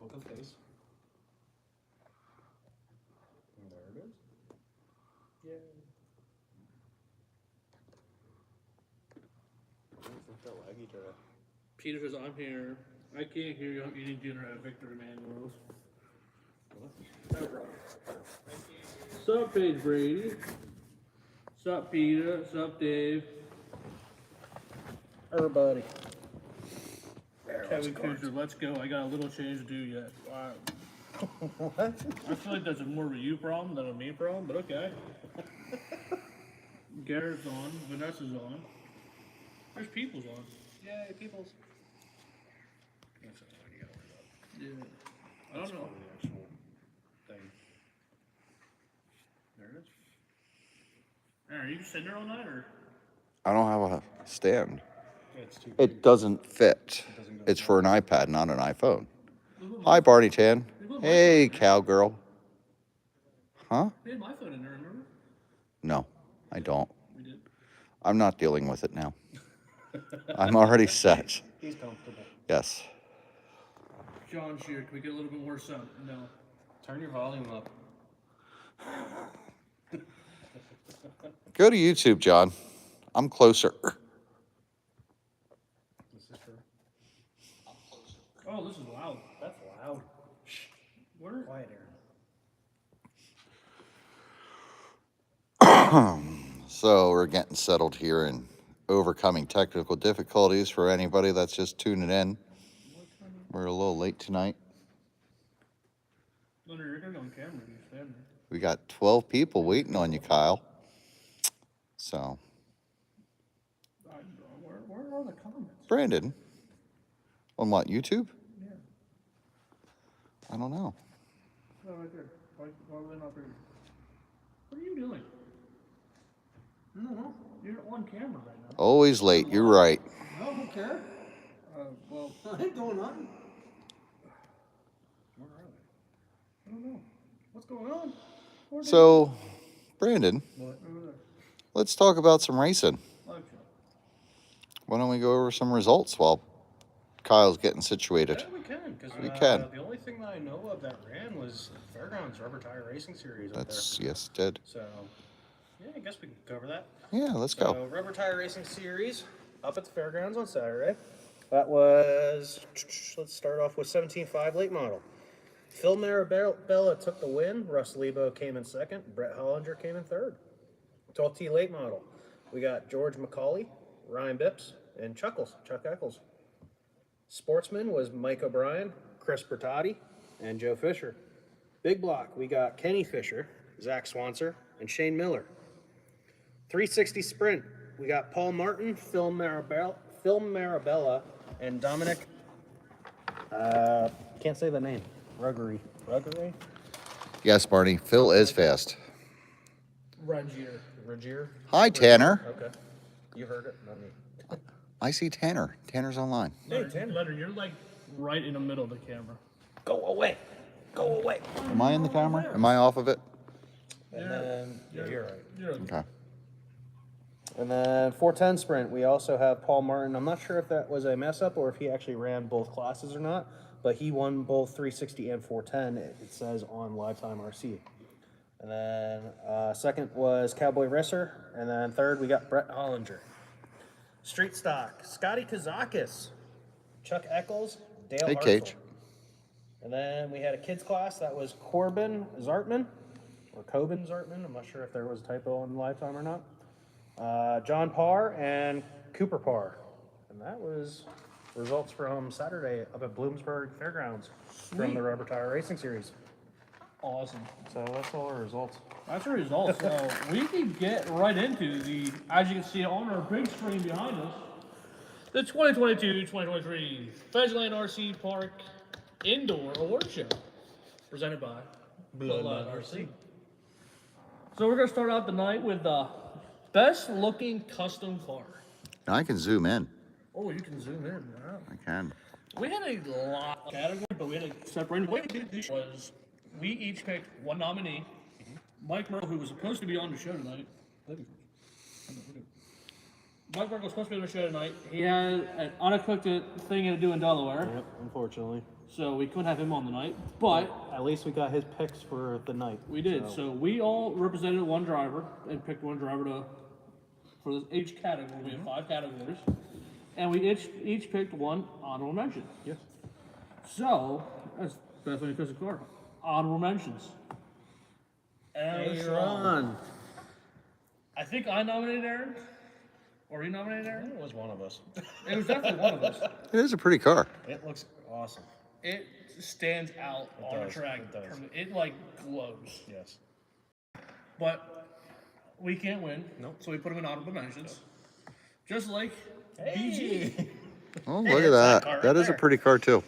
book of face. And there it is. Yay. Peter says, I'm here. I can't hear you. I'm eating dinner at Victor Emmanuel's. Sup, Paige Brady? Sup, Peter? Sup, Dave? Everybody. Kevin Kuchar, let's go. I got a little change to do yet. Wow. What? I feel like that's more of a you problem than a me problem, but okay. Garrett's on. Vanessa's on. There's People's on. Yay, peoples. Yeah. I don't know. The actual thing. There it is. Aaron, are you sitting there all night, or? I don't have a stand. Yeah, it's too big. It doesn't fit. It doesn't go It's down. for an iPad, not an iPhone. Hi, Barney Tan. Hey, cowgirl. Huh? We had my phone in there, remember? No, I don't. We did. I'm not dealing with it now. I'm already set. He's comfortable. Yes. John Shear, can we get a little bit more sound? No. Turn your volume up. Go to YouTube, John. I'm closer. This is true. Oh, this is loud. That's loud. Where? Quiet, So we're getting settled here and overcoming technical difficulties for anybody that's just tuning in. We're a little late tonight. No, no, you're gonna go on camera. You stand there. We got 12 people waiting on you, Kyle. So, Where are the comments? Brandon, on what, YouTube? Yeah. I don't know. No, right there. Why are they not there? What are you doing? No, You're on camera right now. Always late, you're right. I don't care. Well, I ain't doing nothing. Where are I don't know. What's going on? Where are they? So, Brandon, Over there. let's talk about some racing. Live show. Why don't we go over some results while Kyle's getting situated? Yeah, we can. Because We can. The only thing that I know of that ran was Fairgrounds Rubber Tire Racing Series That's, up there. yes, it did. So, yeah, I guess we can cover that. Yeah, let's So, go. Rubber Tire Racing Series up at the Fairgrounds on Saturday. That was, let's start off with 17.5 late model. Phil Marabella took the win. Russ Lebo came in second. Brett Hollinger came in third. 12T late model. We got George McCauley, Ryan Bips, and Chuck Eccles. Sportsman was Mike O'Brien, Chris Bertotti, and Joe Fisher. Big block, we got Kenny Fisher, Zach Swanser, and Shane Miller. 360 sprint, we got Paul Martin, Phil Marabella, and Dominic, can't say the name, Ruggery? Yes, Barney, Phil is fast. Regier? Hi, Tanner. Okay. You heard it, not me. I see Tanner. Tanner's online. Hey, Tanner. Leonard, you're like right in the middle of the camera. Go away. Go away. Am I in the camera? Am I off of it? And then, yeah, you're right. You're Okay. And then 410 sprint, we also have Paul Martin. I'm not sure if that was a mess up or if he actually ran both classes or not, but he won both 360 and 410, it says on Lifetime RC. And then second was Cowboy Risser, and then third we got Brett Hollinger. Street stock, Scotty Kazakis, Chuck Eccles, Dale Hey, Hartzell. Cage. And then we had a kids class that was Corbin Zartman, or Coben Zartman. I'm not sure if there was a typo on Lifetime or not. John Parr and Cooper Parr. And that was results from Saturday up at Bloomsburg Fairgrounds from the Rubber Tire Racing Series. awesome. So that's all our results. That's the results. So we can get right into the, as you can see on our big screen behind us, the 2022-2023 Bloodline RC Park Indoor Award Show, presented by Bloodline RC. So we're gonna start out the night with the best looking custom car. Now I can zoom in. Oh, you can zoom in. Wow. I can. We had a lot of categories, but we had to separate. The way we did this was we each picked one nominee. Mike Merle, who was supposed to be on the show tonight, Mike Merkel was supposed to be on the show tonight. He had an unexpected thing to do in Delaware, Yep, unfortunately. so we couldn't have him on the night. But At least we got his picks for the night. we did. So we all represented one driver and picked one driver for each category. We have 5 categories, and we each picked one honorable mention. Yes. So that's definitely because of car. Honorable mentions. Aaron. I think I nominated Aaron. Or you nominated Aaron? It was one of us. It was definitely one of us. It is a pretty car. It looks awesome. It stands out on the does, track. it does. It like glows. Yes. But we can't win. Nope. So we put him in honorable mentions. Just like BG. Oh, look at that. That is a pretty car, too.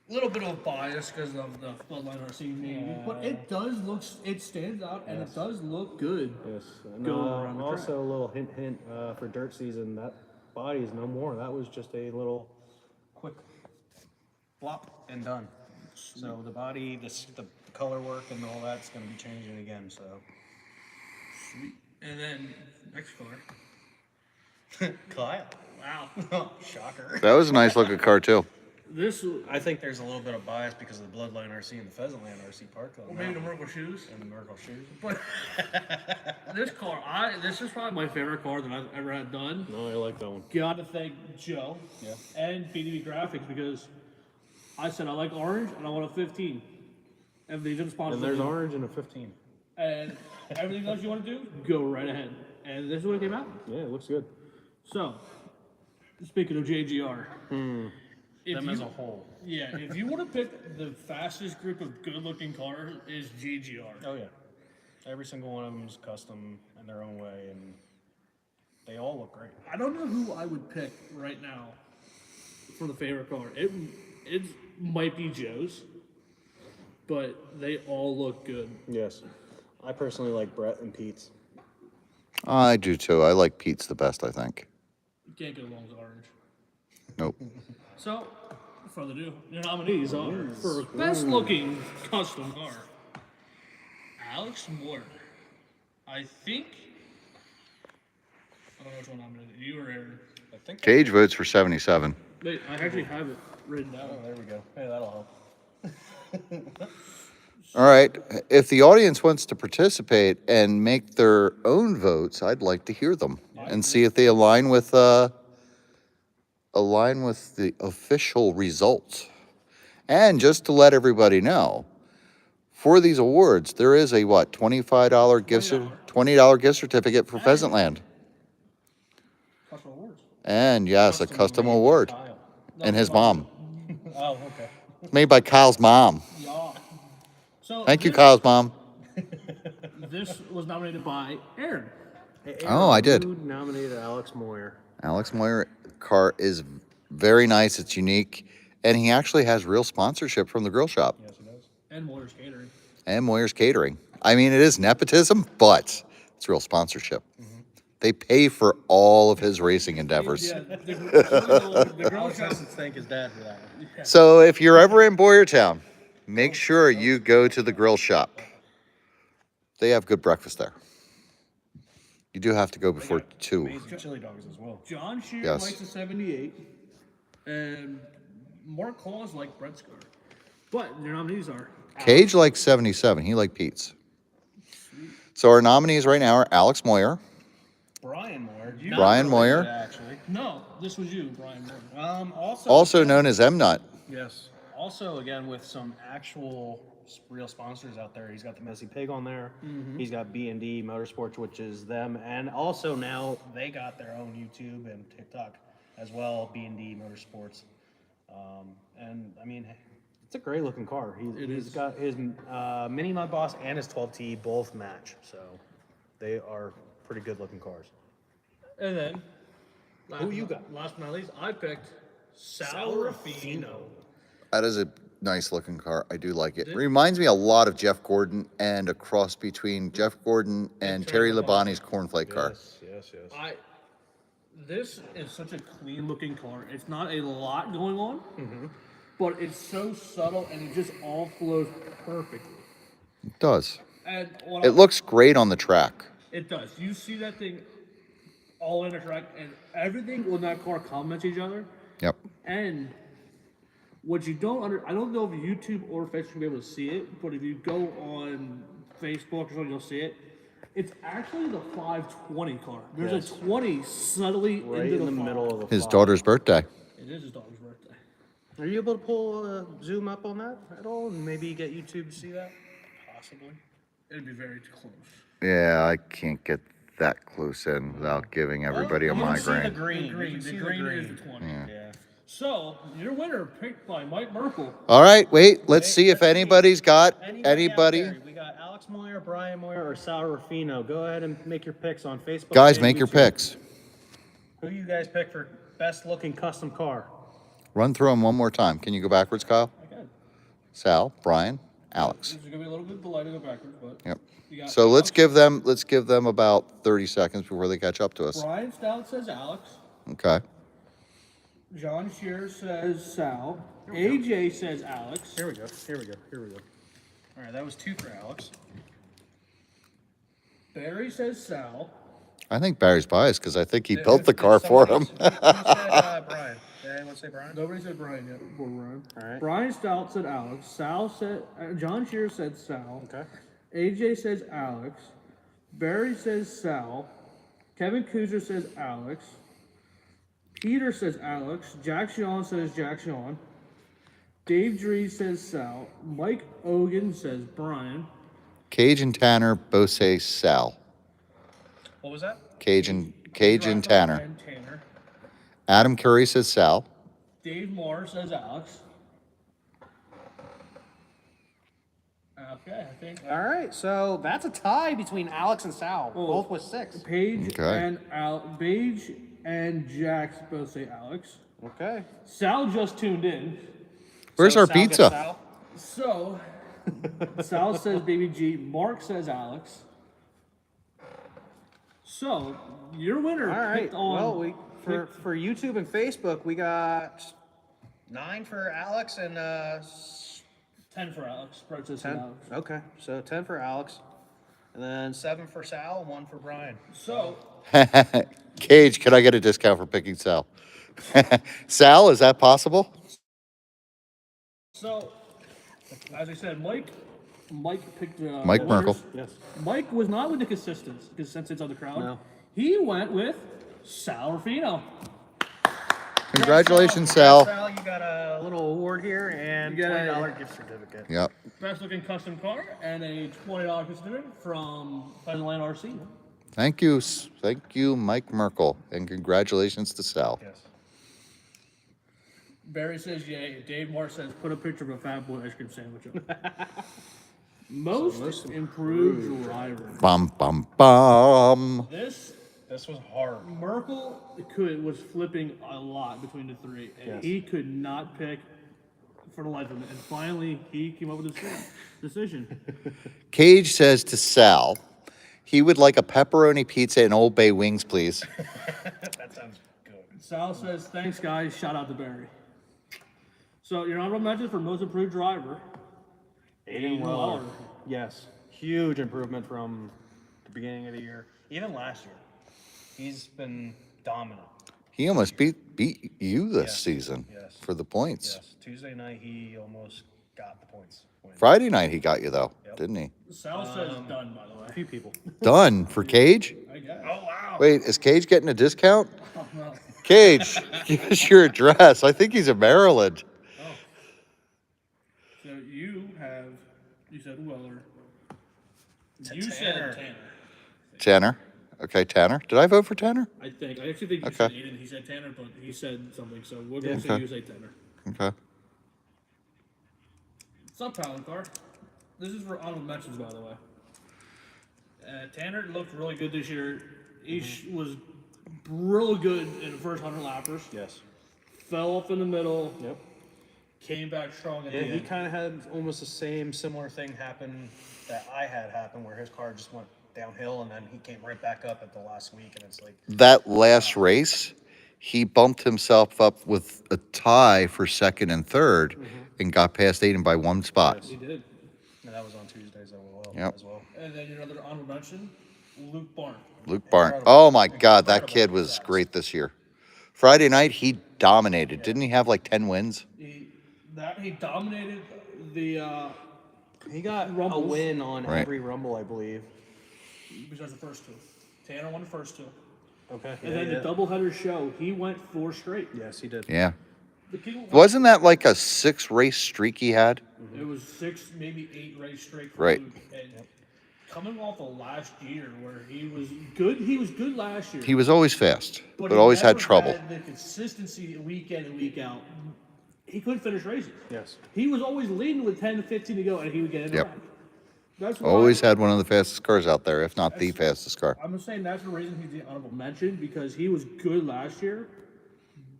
A little bit of bias because of the Bloodline RC name, but it does look. It stands out and it does look good. Yes. And, Going around the track. also, a little hint for dirt season. That body is no more. That was just a little quick flop and done. So the body, the color work, and all that's going to be changing again. So. Sweet. And then next car. Kyle. Wow. Shocker. That was a nice looking car, too. This. I think there's a little bit of bias because of the Bloodline RC and the Pheasantland RC Park. Or maybe the Merkle shoes. And the Merkle shoes. But this car, this is probably my favorite car that I've ever had done. No, I like that one. Gotta thank Joe and BDB Graphics because I said I like orange and I want a 15. And they didn't sponsor And there's me. orange and a 15. And everything else you want to do, go right ahead. And this is what it came out. Yeah, it looks good. So, speaking of JGR, if Them you, as a whole. yeah, if you want to pick the fastest group of good-looking cars, is GGR. Oh yeah, every single one of them is custom in their own way, and they all look great. I don't know who I would pick right now for the favorite car. It might be Joe's, but they all look good. Yes, I personally like Brett and Pete's. I do, too. I like Pete's the best, I think. You can't go wrong with orange. Nope. So, without further ado, your nominees are for best looking custom car. Alex Moore. I think. I don't know which one nominated. You or Aaron? I think. Cage votes for 77. Wait, I actually have it written down. Oh, there we go. Hey, that'll help. All right. If the audience wants to participate and make their own votes, I'd like to hear them and see if they align with the official results. And just to let everybody know, for these awards, there is a what, $25 $20 gift certificate for Pheasantland. Custom awards. And yes, a custom award. Kyle. And his mom. Oh, okay. Made by Kyle's mom. Yeah. So Thank you, Kyle's mom. This was nominated by Aaron. Hey, Oh, I did. Who nominated Alex Moyer? Alex Moyer car is very nice. It's unique. And he actually has real sponsorship from the grill shop Yes, he does. And Moyer's Catering. and Moyer's Catering. I mean, it is nepotism, but it's real sponsorship. They pay for all of his racing endeavors. Yeah, the girl Alex shop. has to thank his dad for that one. So if you're ever in Boyertown, make sure you go to the grill shop. They have good breakfast there. You do have to go before 2. Amazing chili dogs as well. John Shear Yes. likes a 78, and Mark Claus like Brett's car. But your nominees are Cage likes 77. He liked Pete's. So our nominees right now are Alex Moyer, Brian Moyer. Brian Moyer. Actually. No, this was you, Brian Moore. also known as M Nut. Yes. Also, again, with some actual real sponsors out there. He's got the Messy Pig on there. He's got B&D Motorsports, which is them. And also now they got their own YouTube and TikTok as well, B&D Motorsports. And, I mean, it's a great looking car. He's got his Mini Mud Boss and his 12T both match. So they are pretty good looking cars. And then, Who you got? Last but not least, I picked Salrafino. That is a nice looking car. I do like it. Reminds me a lot of Jeff Gordon and a cross between Jeff Gordon and Terry Labonte's cornflake car. Yes. This is such a clean looking car. It's not a lot going on, but it's so subtle and it just all flows perfectly. It does. And It looks great on the track. it does. You see that thing all interact, and everything on that car comments each other. Yep. And what you don't I don't know if YouTube or Facebook will be able to see it, but if you go on Facebook or something, you'll see it. It's actually the 520 car. There's Yes. a 20 subtly Right into in the the middle of the His five. daughter's birthday. It is his daughter's birthday. Are you able to pull zoom up on that at all? And maybe get YouTube to see that? Possibly. It'd be very close. Yeah, I can't get that close in without giving everybody a You can see the migraine. green. The green, You can see the green is the 20. Yeah. So, your winner picked by Mike Merkel. All right, wait. Let's Wait, see if let's see. anybody's got Out anybody. there. We got Alex Moyer, Brian Moyer, or Sal Rufino. Go ahead and make your picks on Facebook. Guys, and make your YouTube. picks. Who you guys pick for best looking custom car? Run through them one more time. Can you go backwards, Kyle? Again, Sal, Brian, Alex. this is gonna be a little bit delayed to go backwards, but Yep. you got So let's Alex. give them about 30 seconds before they catch up to us. Brian Stout says Alex. Okay. John Shear says Sal. AJ says Alex. Here we go. Here we go. Here we go. All right, that was 2 for Alex. Barry says Sal. I think Barry's biased because I think he built the car for him. Who said Brian? Did anyone say Brian? Nobody said Brian yet. Before Brian. All right. Brian Stout said Alex. Sal said John Shear said Sal. Okay. AJ says Alex. Barry says Sal. Kevin Kuzer says Alex. Peter says Alex. Jack Sean says Jack Sean. Dave Dree says Sal. Mike Ogan says Brian. Cage and Tanner both say Sal. What was that? Cage and Tanner. And Tanner. Adam Curry says Sal. Dave Moore says Alex. Okay, I think All right, so that's a tie between Alex and Sal, both with 6. Paige Okay. and Paige and Jack both say Alex. Okay. Sal just tuned in. Where's So our Sal gets pizza? Sal. So, Sal says Baby G. Mark says Alex. So, your winner All right. picked on. Well, for YouTube and Facebook, we got 9 for Alex and 10 for Alex. Bro says 10. Alex. Okay, so 10 for Alex, and then 7 for Sal, and 1 for Brian. So, Cage, can I get a discount for picking Sal? Sal, is that possible? as I said, Mike picked. Mike the Merkel. winners. Yes. Mike was not with the consistency of the crowd. No. He went with Sal Rufino. Congratulations, Sal, Sal. you got a little award here and You got $20 gift certificate. Yep. Best looking custom car and a $20 gift certificate from Bloodline RC. Thank you. Thank you, Mike Merkel. And congratulations to Sal. Yes. Barry says yay. Dave Moore says put a picture of a Fat Boy ice cream sandwich up. Most improved driver. Bum, bum, bum. This This was hard. Merkel was flipping a lot between the three, and Yes. he could not pick for the life of him. And finally, he came up with his decision. Cage says to Sal, he would like a pepperoni pizza and Old Bay wings, please. That sounds good. Sal says, "Thanks, guys. Shout out to Barry." So your honorable mention for most improved driver, Aiden Weller. Weller. Yes. Huge improvement from the beginning of the year. Even last year. He's been dominant. He almost beat you this Yes, season yes, for the points. Yes. Tuesday night, he almost got the points. Win. Friday night he got you though, Yep. didn't he? Sal says done. By the way, A few people. Done for Cage? I guess. Oh, wow. Wait, is Cage getting a discount? Oh, well, Cage, give us your address. I think he's in Maryland. so you said Weller. You Tanner. said Tanner. Tanner. Okay, Tanner. Did I vote for Tanner? I actually think you Okay. said Aiden. He said Tanner, but he said something. So we're gonna say Okay. you say Tanner. Okay. What's up, Talon Car? This is for honorable mentions, by the way. Tanner looked really good this year. He was really good in the first 100 lappers. Yes. Fell off in the middle. Yep. Came back strong at Yeah, the he end. kind of had almost the same similar thing happen that I had happen where his car just went downhill and then he came right back up at the last week and it's like, That last race, he bumped himself up with a tie for second and third and got past Aiden by one spot. He did. and that was on Tuesdays as well. Yep. As well. And then another honorable mention, Luke Barn. Luke Barn. Incredible. Oh my God, that Incredible kid was success. great this year. Friday night, he dominated. Didn't he have like 10 wins? He dominated the He got a Rumbles. win on Right. every Rumble, I believe. besides the first two. Tanner won the first two. Okay. And then the doubleheader show, he went 4 straight. Yes, he did. Yeah. The King Wasn't that like a 6-race streak he had? It was 6, maybe 8 race straight for Right. Luke. And coming off of last year where he was good last year. He was always fast, but he always had never trouble. had the consistency week in and week out. He couldn't finish races. Yes. He was always leading with 10 to 15 to go, and he would get in the Yep. wreck. That's why Always had one of the fastest cars out there, if not the fastest car. I'm saying that's the reason he's the honorable mention, because he was good last year,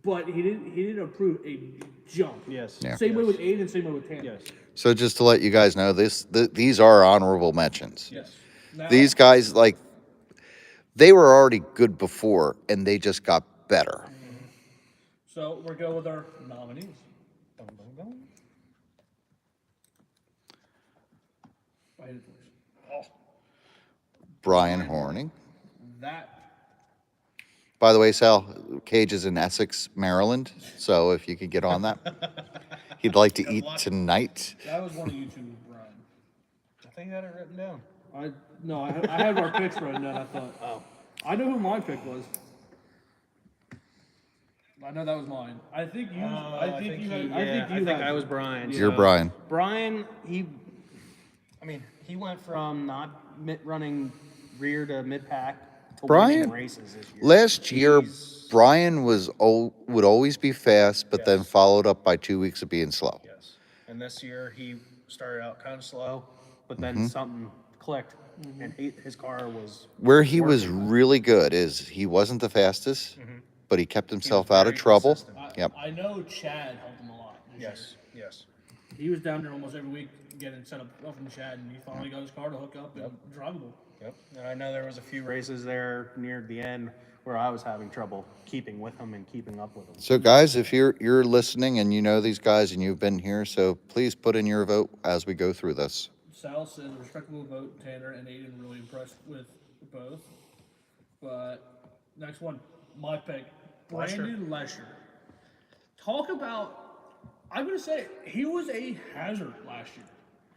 but he didn't approve a jump. Yes. Yeah. Same way with Aiden, same way with Tanner. Yes. So just to let you guys know, these are honorable mentions. Yes. Now, These guys, like, they were already good before, and they just got better. so we're going with our nominees. I hit it first. Brian Horning. That By the way, Sal, Cage is in Essex, Maryland. So if you could get on that, he'd like to eat tonight. that was one of you two, Brian. I think you had it written down. I had our picks written down. I thought, Oh. I know who my pick was. I know that was mine. I think you. I think you had. I think I was Brian. You're Brian. Brian, he went from not running rear to mid pack to Brian- winning races this year. Last year, Brian would always be fast, but then Yes. followed up by 2 weeks of being slow. Yes. And this year he started out kind of slow, but then Mm-hmm. something clicked, and his car was. Where he was really good is he wasn't the fastest, but he kept himself out of very trouble. consistent. Yep. I know Chad helped him a lot. This Yes. Yes. year. He was down there almost every week getting set up from Chad, and he finally got his car to hook up and drivable. Yep. And I know there was a few races there near the end where I was having trouble keeping with him and keeping up with him. So guys, if you're listening and you know these guys and you've been here, so please put in your vote as we go through this. Sal says a respectable vote. Tanner and Aiden really impressed with both. But next one, my pick, Brandon Lesher. Talk about, I'm going to say it, he was a hazard last year.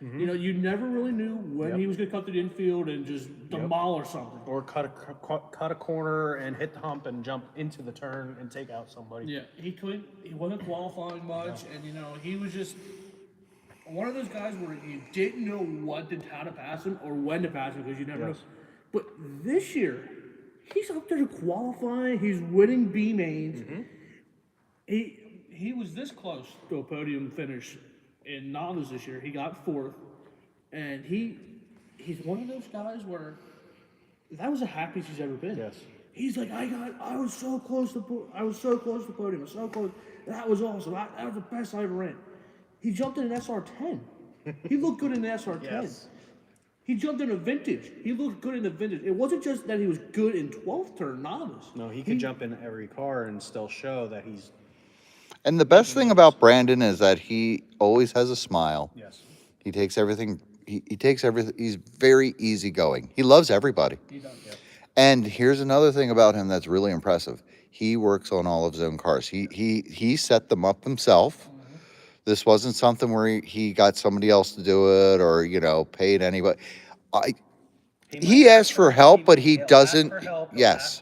You know, you never really knew when he was going to cut through the infield and just demolish something. Or cut a corner and hit the hump and jump into the turn and take out somebody. Yeah, he wasn't qualifying much, and he was just one of those guys where you didn't know how to pass him or when to pass him because you never know. But this year, he's up there to qualify. He's winning B mains. He was this close to a podium finish in novice this year. He got 4th, and he's one of those guys where that was the happiest he's ever been. Yes. He's like, I was so close to podium. I was so close. That was awesome. That was the best I ever ran. He jumped in an SR10. He looked good in the SR10. Yes. He jumped in a vintage. He looked good in the vintage. It wasn't just that he was good in 12th turn novice. No, he could jump in every car and still show that he's. And the best thing about Brandon is that he always has a smile. Yes. He takes everything. He takes everything. He's very easygoing. He loves everybody. He does. And here's another thing about him that's really impressive. He works on all of his own cars. He set them up himself. This wasn't something where he got somebody else to do it or paid anybody. He asked for help, but he doesn't. Yes,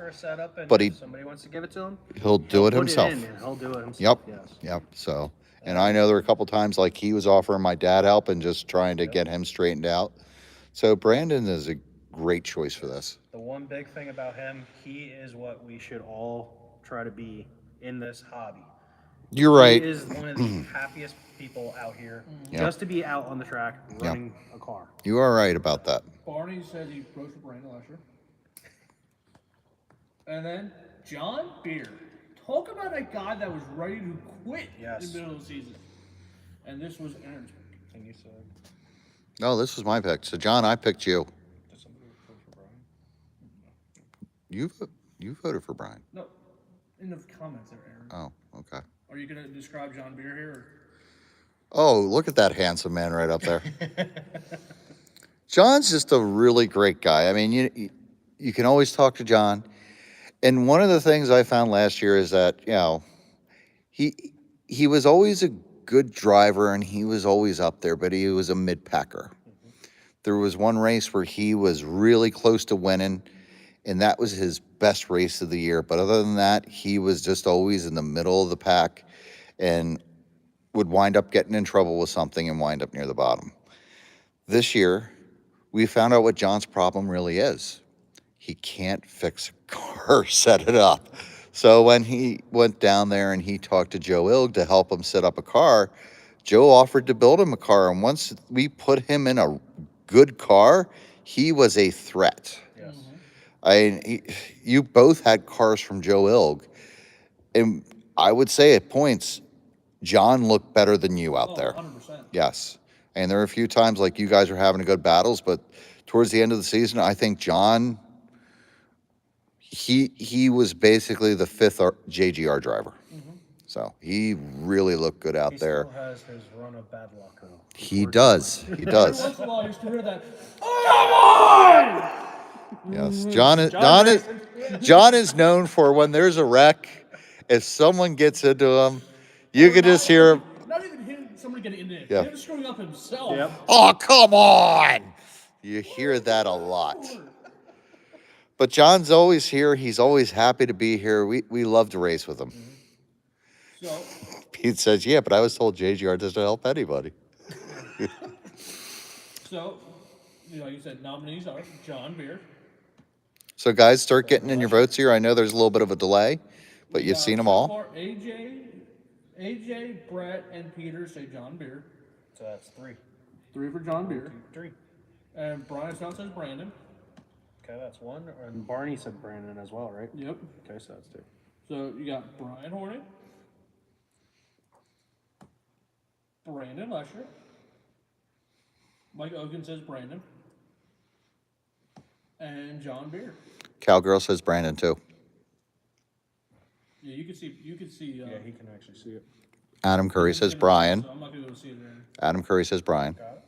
but if somebody wants to give it to him, he'll do it put himself. it in and he'll do it himself. Yep. Yes. Yep. So, and I know there were a couple times like he was offering my dad help and just trying to get him straightened out. So Brandon is a great choice for this. The one big thing about him, he is what we should all try to be in this hobby. You're right. He is one of the happiest people out here, Yep. just to be out on the track running a car. You are right about that. Barney says he rode for Brandon last year. And then John Beer. Talk about a guy that was ready to quit Yes. in the middle of the season. And this was Aaron's pick. And you said, No, this was my pick. So John, I picked you. did somebody vote for Brian? You voted for Brian. No, in the comments there, Aaron. Oh, okay. Are you going to describe John Beer here? Or? Oh, look at that handsome man right up there. John's just a really great guy. I mean, you can always talk to John. And one of the things I found last year is that, you know, he was always a good driver and he was always up there, but he was a mid-packer. There was one race where he was really close to winning, and that was his best race of the year. But other than that, he was just always in the middle of the pack and would wind up getting in trouble with something and wind up near the bottom. This year, we found out what John's problem really is. He can't fix a car, set it up. So when he went down there and he talked to Joe Ilg to help him set up a car, Joe offered to build him a car. And once we put him in a good car, he was a threat. Yes. You both had cars from Joe Ilg. And I would say at points, John looked better than you out there. 100%. Yes. And there are a few times like you guys were having good battles, but towards the end of the season, I think John, he was basically the fifth JGR driver. So he really looked good out He there. still has his run of bad luck, though. He does. He does. Once in a while, I used to hear that. Come on! Yes. John is known for when there's a wreck, if someone gets into him, you could just hear him. Not even him, somebody getting in there. Yeah. Him screwing up himself. Yep. Oh, come on. You hear that a lot. But John's always here. He's always happy to be here. We love to race with him. So, Pete says, yeah, but I was told JGR doesn't help anybody. so, you know, you said nominees are John Beer. So, guys, start getting in your votes here. I know there's a little bit of a delay, but you've seen them So all. far, AJ, Brett, and Peter say John Beer. So that's 3. 3 for John Beer. 3. And Brian Stout says Brandon. Okay, that's 1. And Barney said Brandon as well, right? Yep. Okay, so that's 2. So you got Brian Hornet, Brandon Lesher, Mike Ogan says Brandon, and John Beer. Cowgirl says Brandon, too. Yeah, you can see. Yeah, he can actually see it. Adam Curry says Brian. So I'm not gonna be able to see it there. Adam Curry says Brian. Got it?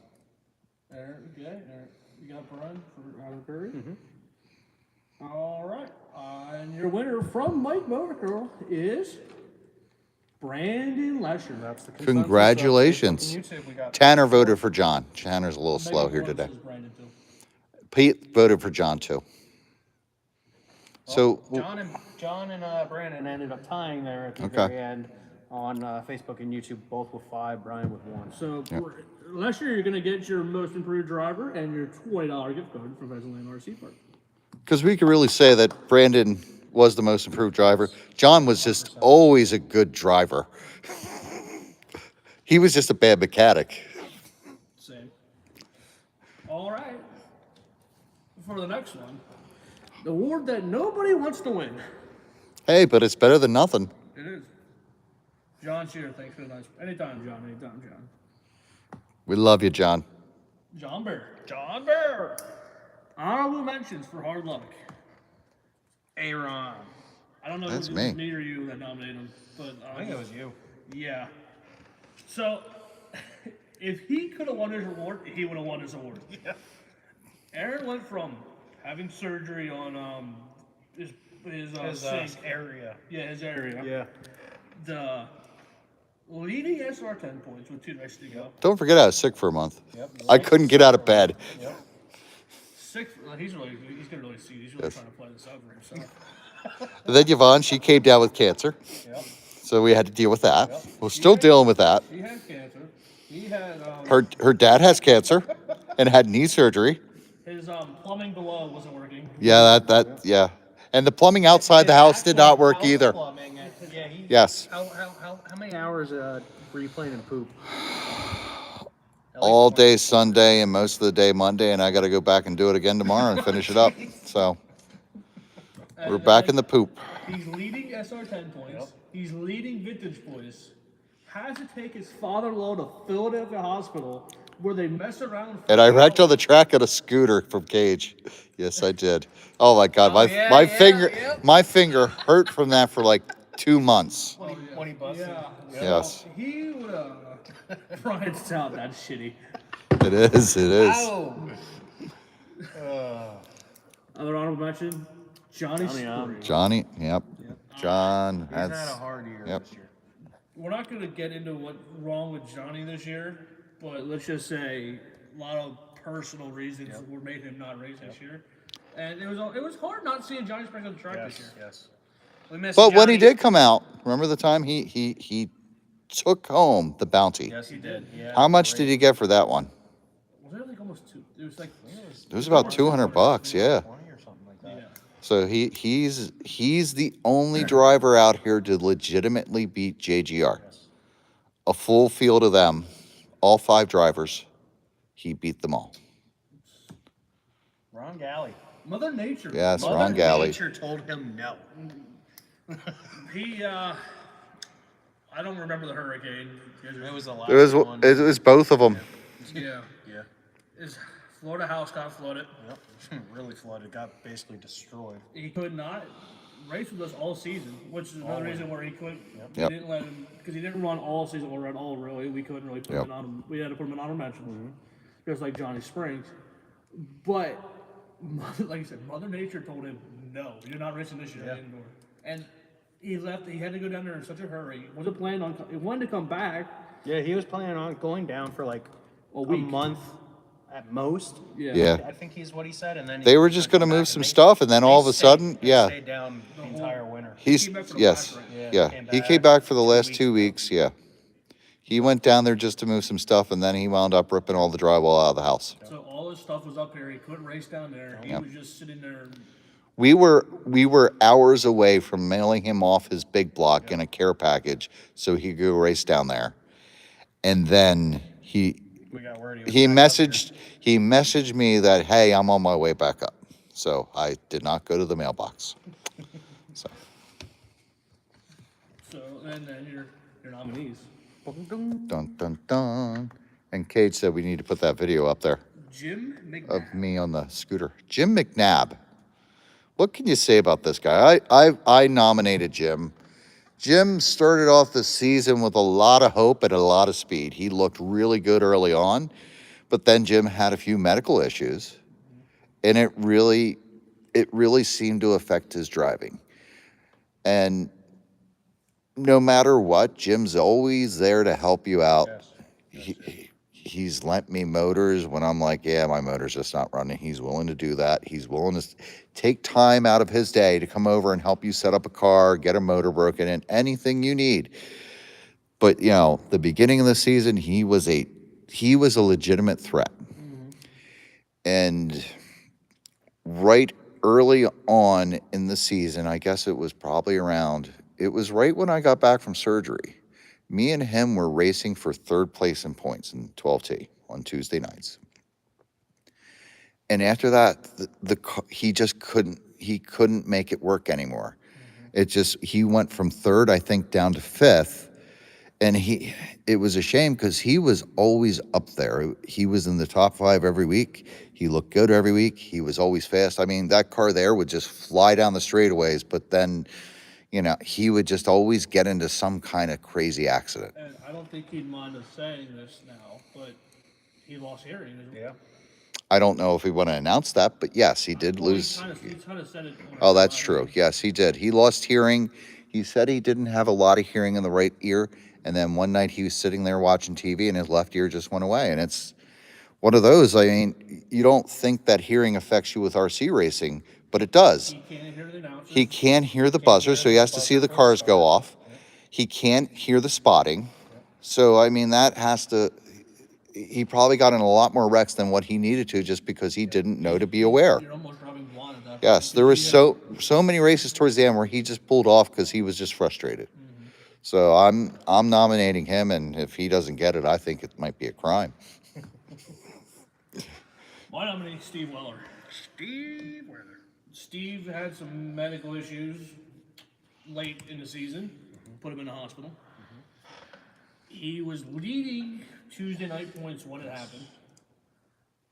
Aaron, okay, Aaron, you got Brian for Adam Curry. All right, and your winner from Mike Motorcurl is Brandon Lesher. That's the consensus. Congratulations. On YouTube, we got Tanner voted for John. Tanner's a little Megan slow here Lawrence today. says Brandon too. Pete voted for John, too. So, John and Brandon ended up tying there at the Okay. very end on Facebook and YouTube, both with 5, Brian with 1. So, Lesher, you're going to get your most improved driver and your $20 gift card from Bloodline RC Park. because we could really say that Brandon was the most improved driver. John was just always a good driver. He was just a bad mechanic. Same. All right. For the next one, the award that nobody wants to win. Hey, but it's better than nothing. It is. John Shearer, thanks for the nice. Anytime, John. Anytime, John. We love you, John. John Bear. John Bear. Honorable mentions for hard luck. Aaron. I don't know That's if it me. was me or you that nominated him, but I think it was you. yeah. So, if he could have won his award, he would have won his award. Yeah. Aaron went from having surgery on his sink. Area. Yeah, his area. Yeah. The leading SR10 points with 2 nights to go. Don't forget I was sick for a month. Yep. I couldn't get out of bed. Yep. He's gonna really see. He's really trying to play this out for himself. And then Yvonne, she came down with cancer. Yep. So we had to deal with that. Yep. We're still dealing with that. He had cancer. He had Her dad has cancer and had knee surgery. his plumbing below wasn't working. Yeah, yeah. And the plumbing outside the house did not work either. Plumbing and, yeah, Yes. How many hours were you playing in poop? All day Sunday and most of the day Monday, and I got to go back and do it again tomorrow and finish it up. So we're back in the poop. He's leading SR10 points. Yep. He's leading vintage points. Has to take his father-in-law to Philadelphia Hospital where they mess around. And I wrecked on the track on a scooter from Cage. Yes, I did. Oh my God, my finger hurt from that for like 2 months. When he busted. Yeah. Yes. He would have. Brian Stout, that's shitty. It is. Ow! Other honorable mention, Johnny Springs. Johnny, yep. John, He's had a that's hard year yep. this year. We're not going to get into what's wrong with Johnny this year, but let's just say a lot of personal reasons were made him not race this year. And it was hard not seeing Johnny Springs on the track this year. Yes. We missed But when he Johnny. did come out, remember the time he took home the bounty. Yes, he did. How much did he get for that one? Was it like almost two? It was like It was about $200, yeah. 20 or something like that. yeah. So he's the only driver out here to legitimately beat JGR. A full field of them, all 5 drivers, he beat them all. Ron Galley. Mother Nature. Yes, Mother Ron Galley. Nature told him no. He I don't remember the hurricane. It was the last one. It was both of them. Yeah. Yeah. His Florida house got flooded. Yep. Really flooded. Got basically destroyed. He could not race with us all season, which is another reason where he couldn't. We Yep. didn't let him because he didn't run all season or at all. Really, we couldn't really put Yep. him on. We had to put him in honorable mention, just like Johnny Springs. But like I said, Mother Nature told him no. You're not racing this year indoor, and he left. He had to go down there in such a hurry. Wasn't planning on. He wanted to come back. Yeah, he was planning on going down for like A week. month at most. Yeah. I think he's what he said, and then They were just going to move some stuff, and then all of a sudden, yeah. stayed down the entire winter. He's came back for the yes, last race. Yeah, yeah. he He came came back back for the 2 last weeks 2 weeks. Yeah, he went down there just to move some stuff, and then he wound up ripping all the drywall out of the house. So all his stuff was up here. He couldn't race down there. He was just sitting there. We were hours away from mailing him off his big block in a care package so he could go race down there, and then We got word he messaged me that, hey, I'm on my way back up. So I did not go to the mailbox. So And then your nominees. dun dun dun. And Cage said we need to put that video up there Jim McNabb. of me on the scooter. Jim McNabb. What can you say about this guy? I nominated Jim. Jim started off the season with a lot of hope and a lot of speed. He looked really good early on, but then Jim had a few medical issues, and it really seemed to affect his driving. And no matter what, Jim's always there to help you out. He's lent me motors when I'm like, yeah, my motor's just not running. He's willing to do that. He's willing to take time out of his day to come over and help you set up a car, get a motor broken in, anything you need. But, you know, the beginning of the season, he was a legitimate threat. And right early on in the season, I guess it was right when I got back from surgery. Me and him were racing for 3rd place in points in 12T on Tuesday nights. And after that, he just couldn't make it work anymore. He went from 3rd, I think, down to 5th. And it was a shame because he was always up there. He was in the top 5 every week. He looked good every week. He was always fast. I mean, that car there would just fly down the straightaways, but then, you know, he would just always get into some kind of crazy accident. And I don't think he'd mind us saying this now, but he lost hearing. Yeah. I don't know if we want to announce that, but yes, he did lose. He kind of said it. Oh, that's true. Yes, he did. He lost hearing. He said he didn't have a lot of hearing in the right ear. And then one night he was sitting there watching TV and his left ear just went away. And it's one of those, I mean, you don't think that hearing affects you with RC racing, but it does. He can't hear the announcers. He can't hear the buzzer, so he has to see the cars go off. He can't hear the spotting. So, I mean, he probably got in a lot more wrecks than what he needed to just because he didn't know to be aware. You're almost driving blind at that point. Yes, there was so many races towards the end where he just pulled off because he was just frustrated. So I'm nominating him, and if he doesn't get it, I think it might be a crime. My nominee is Steve Weller. Steve had some medical issues late in the season, put him in the hospital. He was leading Tuesday night points when it happened.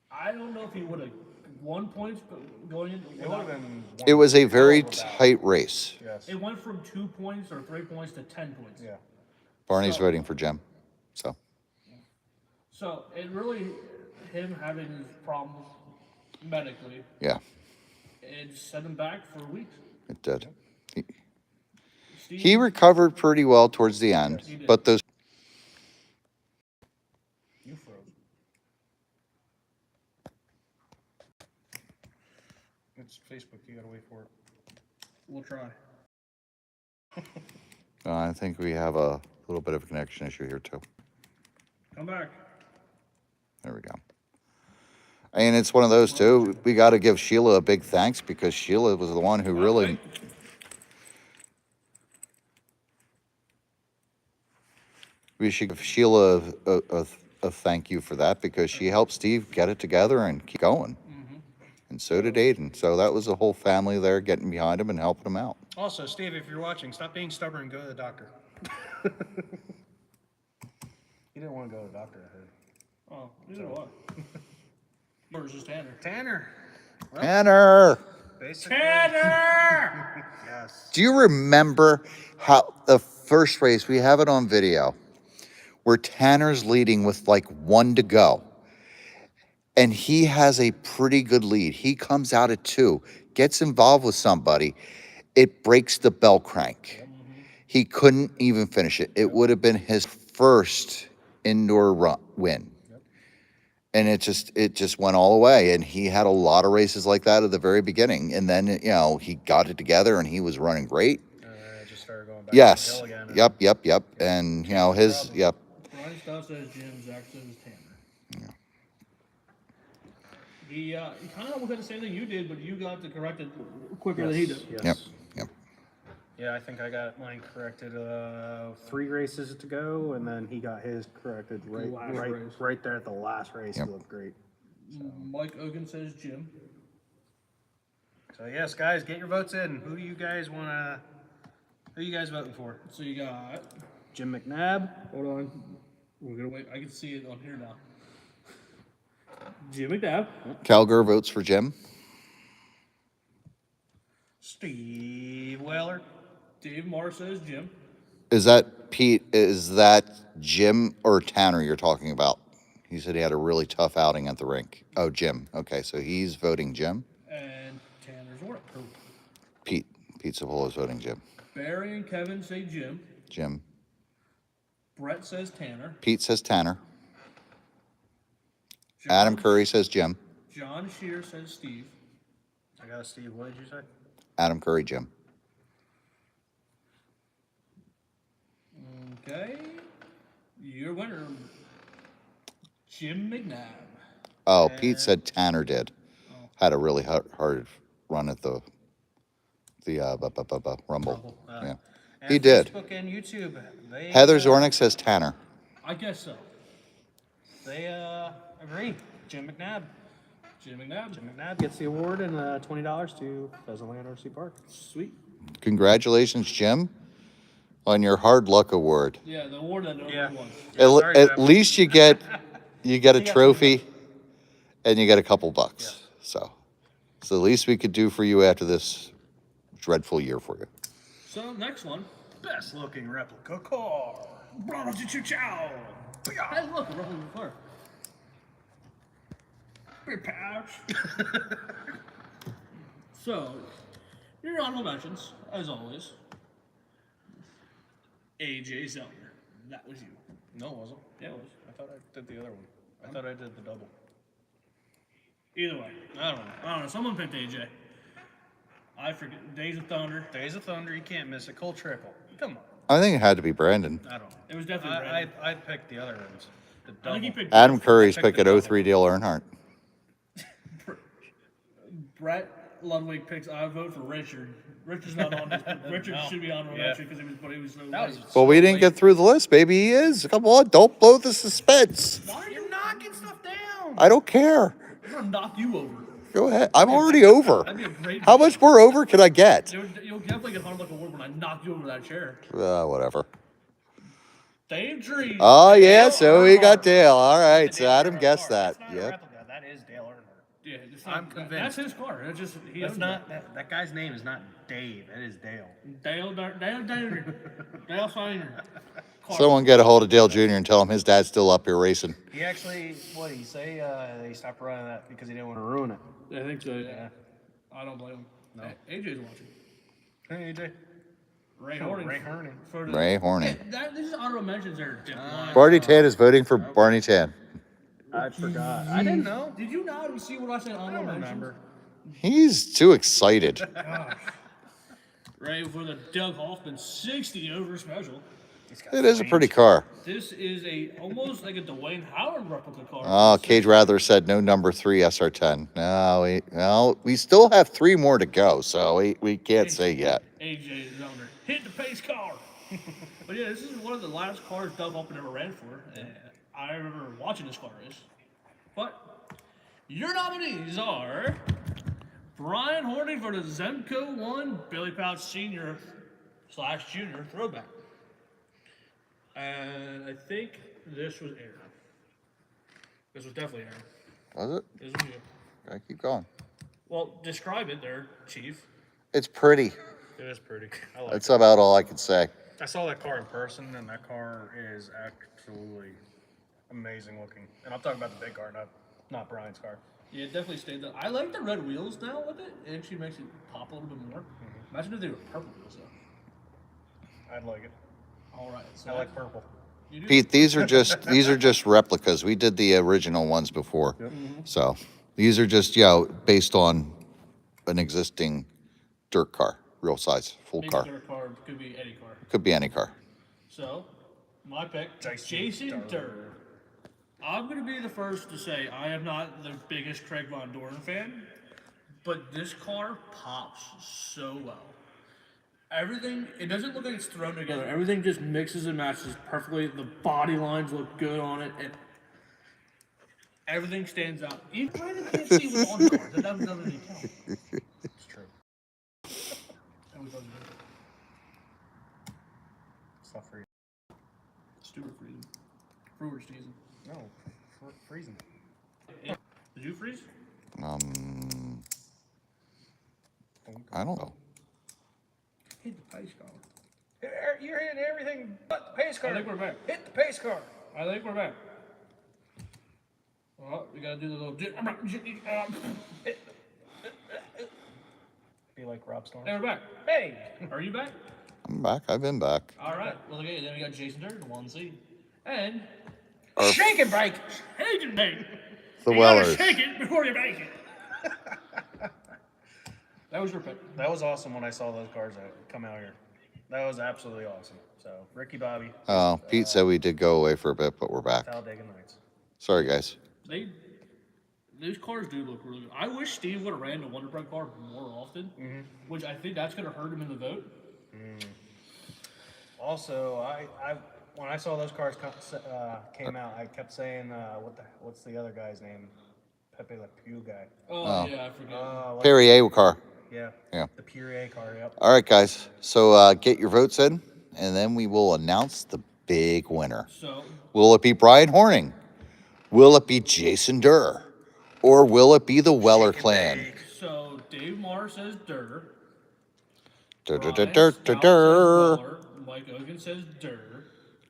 I don't know if he would have won points, but going into It would have been. It was a very tight race. Yes. it went from 2 points or 3 points to 10 points. Yeah. Barney's voting for Jim. So it really him having problems medically Yeah. and sent him back for weeks. It did. Steve, He recovered pretty well towards the end, he did. but those. You froze. It's Facebook. You gotta wait for it. We'll try. I think we have a little bit of a connection issue here too. Come back. There we go. And it's one of those too. We got to give Sheila a big thanks because Sheila was the one who really. We should give Sheila a thank you for that because she helped Steve get it together and keep going. And so did Aiden. So that was a whole family there getting behind him and helping him out. Also, Steve, if you're watching, stop being stubborn and go to the doctor. He didn't want to go to the doctor, I heard. Oh, neither do I. Versus Tanner. Tanner. Well, Tanner! basically. Tanner! Yes. Do you remember how the first race, we have it on video, where Tanner's leading with like 1 to go? And he has a pretty good lead. He comes out at 2, gets involved with somebody. It breaks the bell crank. He couldn't even finish it. It would have been his first indoor win. And it just went all the way. And he had a lot of races like that at the very beginning. And then, you know, he got it together and he was running great. Just started going back Yes. to the hill again. Yep. And, you know, his, yep. Brian Stout says Jim, Zach says Tanner. He kind of did the same thing you did, but you got to correct it quicker than he did. Yes. Yep. Yeah, I think I got mine corrected 3 races to go, and then he got his corrected Last race. right there at the last race. Yep. He looked great. Mike Ogan says Jim. So yes, guys, get your votes in. Who do you guys voting for? So you got. Jim McNabb. Hold on. We're gonna wait. I can see it on here now. Jim McNabb. Calgar votes for Jim. Steve Weller. Dave Marr says Jim. Is that Pete? Is that Jim or Tanner you're talking about? He said he had a really tough outing at the rink. Oh, Jim. Okay, so he's voting Jim. And Tanner's order. Pete Cipolla is voting Jim. Barry and Kevin say Jim. Jim. Brett says Tanner. Pete says Tanner. John, Adam Curry says Jim. John Shear says Steve. I got a Steve. What did you say? Adam Curry, Jim. Okay. Your winner, Jim McNabb. Oh, Pete said Tanner did. Had a really hard run at the Rumble. Yeah, And he did. Facebook and YouTube. They, Heather Zornick says Tanner. I guess so. They agree. Jim McNabb. Jim McNabb. Jim McNabb gets the award and $20 to Pheasantland RC Park. Sweet. Congratulations, Jim, on your hard luck award. Yeah, the award that nobody Yeah. won. Sorry, At Jim. least you get a trophy and you get a couple bucks. So it's the least we could do for you after this dreadful year for you. So next one. Best looking replica car. Bravo chow. Hey, look, a replica car. Beer pouch. So, your honorable mentions, as always. AJ Zellner. That was you. No, it wasn't. Yeah, it was. I thought I did the other one. I thought I did the double. Either way. I don't know. Someone picked AJ. I forget. Days of Thunder. Days of Thunder, you can't miss it. Cole Trickle. Come on. I think it had to be Brandon. I don't know. It was definitely Brandon. I picked the other ones. The I think double. he picked Adam Curry's I picked pick the at 03 Dale Earnhardt. Brett Ludwig picks. I vote for Richard. Richard's not on this. But Richard No. should be on Yeah. because he was so. That was late. Well, we didn't get through the list. Maybe he is. Come on, don't blow the suspense. Why are you knocking stuff down? I don't care. I'm gonna knock you over. Go ahead. I'm already over. That'd be a great. How much more over can I get? You'll definitely get $100 award when I knock you over that chair. Whatever. Dave Drees. Oh, yeah, Dale so we got Earnhardt. Dale. All right, so Dale Adam Earnhardt guessed car. that. That's not a Yep. replica. That is Dale Earnhardt. Yeah, it's I'm not, convinced. That's his car. That's just he That's owns not that guy's name is not Dave. That is Dale. it. Dale Steiner. Someone get a hold of Dale Jr. and tell him his dad's still up here racing. He actually, what did he say? He stopped running that because he didn't want to ruin it. I think so. Yeah. I don't blame him. No. Hey, AJ's watching. Hey, AJ. Ray Horning. Ray Horning. For the, Ray Horning. This is honorable mentions there, Dip. Barney Tan is voting for Barney Tan. I forgot. I didn't know. Did you not see what I said? I Honorable don't mentions? remember. He's too excited. Ray for the Doug Hoffman 60 over special. It is a pretty car. This is almost like a Dwayne Howard replica car. Oh, Cage Rather said no number 3 SR10. No, we still have 3 more to go, so we can't say yet. AJ is on there. Hit the pace car. But yeah, this is one of the last cars Doug Hoffman ever ran for. And I remember watching this car race. But your nominees are Brian Horning for the Zemco 1 Billy Pouch Sr. / Junior throwback. And I think this was Aaron. This was definitely Aaron. Was it? This was you. Okay, keep going. Well, describe it there, Chief. It's pretty. It is pretty. I like That's about all I can say. I saw that car in person, and that car is absolutely amazing looking. And I'm talking about the big car, not Brian's car. Yeah, it definitely stayed there. I like the red wheels now with it. It actually makes it pop a little bit more. Imagine if they were purple wheels though. I'd like it. All right. So I like purple. you do. Pete, these are just replicas. We did the original ones before. So these are just based on an existing dirt car, real size, full Maybe car. their car could be any car. Could be any car. So, my pick, Jason Jason Durr. Durr. I'm going to be the first to say I am not the biggest Craig Von Doren fan, but this car pops so well. Everything, it doesn't look like it's thrown together. Everything just mixes and matches perfectly. The body lines look good on it, and everything stands out. Even Brandon can't see what's on the car. That doesn't really count. It's true. And we voted it. It's not free. Stewart freezing. Brewer's season. No, freezing. Did you freeze? I don't know. Hit the pace car. You're hitting everything but the pace car. I think we're back. Hit the pace car. I think we're back. Well, we gotta do the little. Be like Rob Storm. And we're back. Hey. Are you back? I'm back. I've been back. All right. Well, okay. Then we got Jason Durr, 1C, and Shake and bake. shake and bake. The You gotta Wellers. shake it before you bake it. That was your pick. That was awesome when I saw those cars come out here. That was absolutely awesome. So, Ricky Bobby, Oh, Pete said we did go away for a bit, but we're back. Talladega Nights. Sorry, guys. These cars do look really good. I wish Steve would have ran the Wonder Bread car more often, which I think that's gonna hurt him in the vote. Also, I when I saw those cars came out, I kept saying, what's the other guy's name? Pepe Le Pew guy. Oh, yeah, I forget. Perrier car. Yeah. Yeah. The Puree car. Yep. All right, guys. So get your votes in, and then we will announce the big winner. So Will it be Brian Horning? Will it be Jason Durr? Or will it be the Weller clan? So Dave Marr says Durr. Durr, durr, Brian durr, durr, Stout says durr, Weller. Mike Ogan says Durr.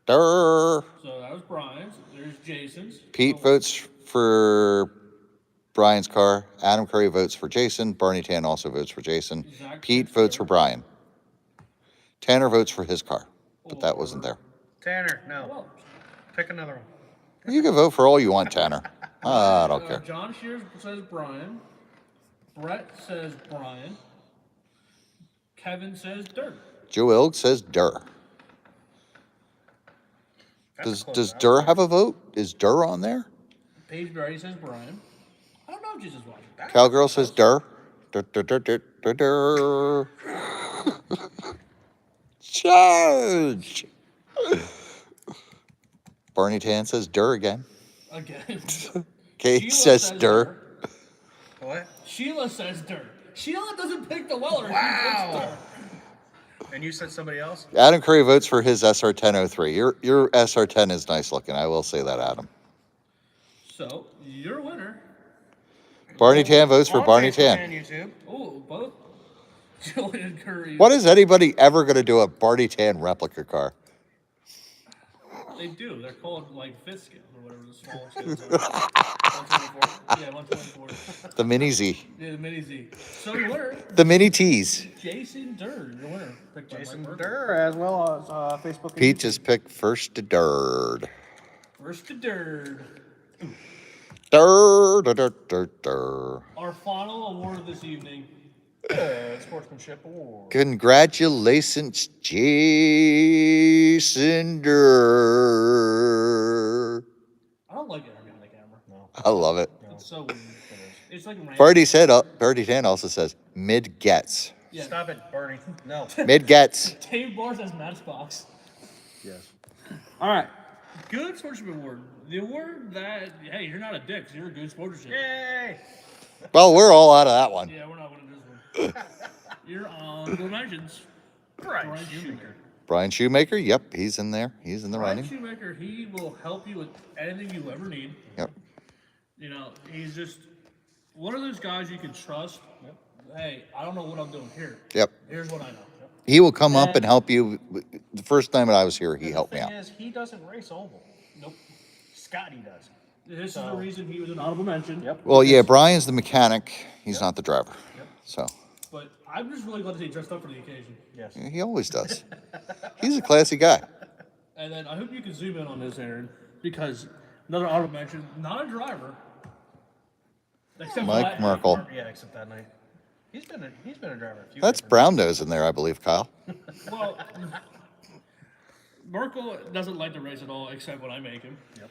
durr. So that was Brian's. There's Jason's. Pete Oh, votes for Brian's car. Adam Curry votes for Jason. Barney Tan also votes for Jason. Zach Pete votes votes for for Brian. Tanner votes for his car, but that wasn't there. Tanner, no. Well, Pick another one. You can vote for all you want, Tanner. I don't care. John Shears says Brian. Brett says Brian. Kevin says Durr. Joe Ilg says Durr. That's close. Does Durr have a vote? Is Durr on there? Paige Berry says Brian. I don't know if Jesus watching. Cowgirl says Durr. Durr, durr, durr, durr, durr, durr. Charge! Barney Tan says Durr again. Again. Kate Sheila says Durr. What? Sheila says Durr. Sheila doesn't pick the Weller. Wow. She picks Durr. And you said somebody else? Adam Curry votes for his SR1003. Your SR10 is nice looking. I will say that, Adam. So, your winner. Barney Tan votes for On Barney Facebook Tan. and YouTube. Oh, both. Julian Curry. What is anybody ever going to do a Barney Tan replica car? They do. They're called like fifth scales or whatever the smaller scales are. 124. Yeah, 124. The mini Z. Yeah, the mini Z. So your winner, The mini T's. Jason Durr, your winner. Picked by Jason Mike Merkel. Durr, as well as Facebook. And Pete YouTube. just picked first to Durd. First to Durr. Durr. Our final award of this evening. Sportsmanship award. Congratulations, Jason Durr. I don't like it on the camera. No. I love it. It's so weird. It's like random. Birdie 10 also says mid gets. Yeah. Stop it, Bernie. No. Mid gets. Dave Barr says Matchbox. Yes. All right. Good sportsmanship award. The award that, hey, you're not a dick. 'Cause you're a good sportsmanship. Yay! Well, we're all out of that one. Yeah, we're not winning this one. You're on the mentions. Brian Shoemaker. Brian Shoemaker, yep, he's in there. He's in the Brian running. Shoemaker, he will help you with anything you ever need. Yep. You know, he's just one of those guys you can trust. Yep. Hey, I don't know what I'm doing here. Yep. Here's what I know. He will come up and help you. The first time that I was here, he helped me The out. thing is, he doesn't race oval. Nope. Scotty does. This is the reason he was an honorable mention. Yep. Well, yeah, Brian's the mechanic. He's not the driver. Yep. So But I'm just really glad to see he dressed up for the occasion. Yes. he always does. He's a classy guy. And then I hope you can zoom in on this, Aaron, because another honorable mention, not a driver. Except for Mike that- Merkel. Yeah, except that night. He's been a driver. A few That's different- brown nose in there, I believe, Kyle. Well, Merkel doesn't like to race at all, except when I make him. Yep.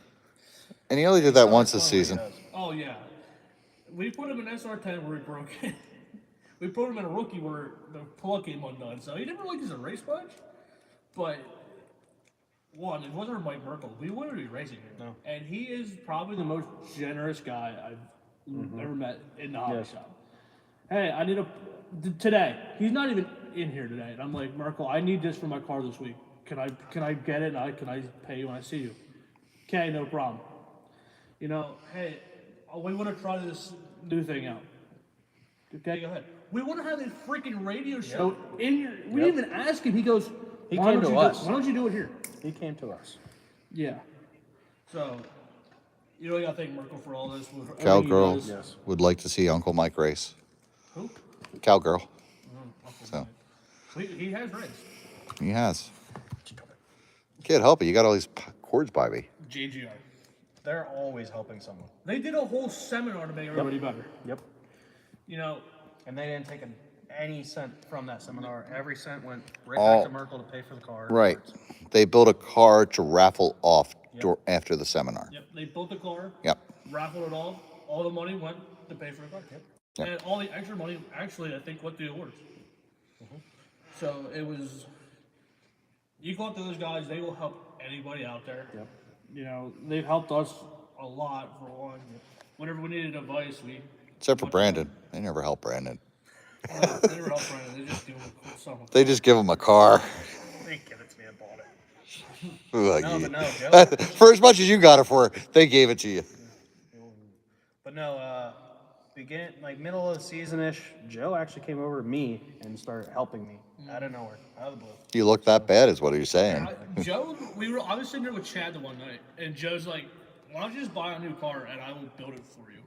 And he only did that once this That's what he season. does. Oh yeah, we put him in SR10 where he broke it. We put him in a rookie where the plug came undone, so he didn't really use a race bunch. But one, it wasn't Mike Merkel. We wouldn't be racing him. No. And he is probably the most generous guy I've ever met in the hobby Yes. shop. Hey, I need today. He's not even in here today, and I'm like, Merkel, I need this for my car this week. Can I get it? And can I pay you when I see you? Okay, no problem. You know, hey, we want to try this new thing out. Okay, go ahead. We want to have a freaking radio show in your. We didn't even ask him. He goes, He why came don't to you us. why don't you do it here? He came to us. Yeah. So, you really got to thank Merkel for all this. with everything he Cowgirl does. Yes. would like to see Uncle Mike race. Who? Cowgirl. So He has raced. he has. Can't help it. You got all these cords by me. JGR. They're always helping someone. They did a whole seminar to make everybody better. Yep. You know, And they didn't take any cent from that seminar. Every cent went right All- back to Merkel to pay for the car. Right. They built a car to raffle off Yep. after the seminar. yep, they built the car, Yep. raffled it all. All the money went to pay for the car. Yep. And all the extra money, actually, I think, went to the awards. So it was. You go up to those guys; they will help anybody out there. Yep. You know, they've helped us a lot for one. Whenever we needed advice, we. Except for Brandon. They never help Brandon. They never help Brandon. They just do something. They just give him a car. They give it to me and bought it. Ugh, No, yeah. but no, Joe. For as much as you got it for, they gave it to you. But no, middle of the season-ish, Joe actually came over to me and started helping me out of nowhere, out of the blue. You look that bad, is what you're saying. Joe, I was sitting here with Chad the one night, and Joe's like, "Why don't you just buy a new car and I will build it for you?"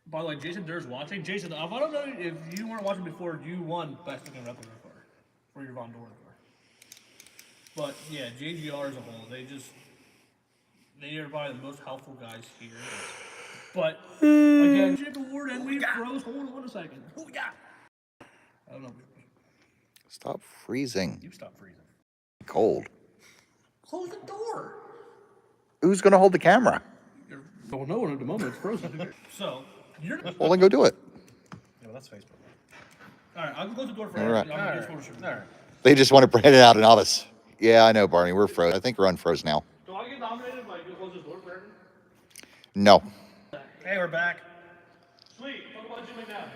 By the way, Jason Durr's watching. Jason, if I don't know if you weren't watching before, you won best looking replica car for your Von Doren car. But yeah, JGR as a whole, they are probably the most helpful guys here. But again, chip award and we froze. Hold on a second. Oh yeah. I don't know. Stop freezing. You stop freezing. Cold. Close the door. Who's going to hold the camera? Don't know at the moment. It's frozen. So you're. Well, then go do it. No, that's Facebook. All right, I'll close the door for All right. I'm gonna do a photo shoot. All right. They just want to brand it out in Elvis. Yeah, I know, Barney. We're froze. I think we're unfroze now. Do I get nominated if I close this door for Aaron? No. Hey, we're back. Sweet. Talk about Jim McNabb.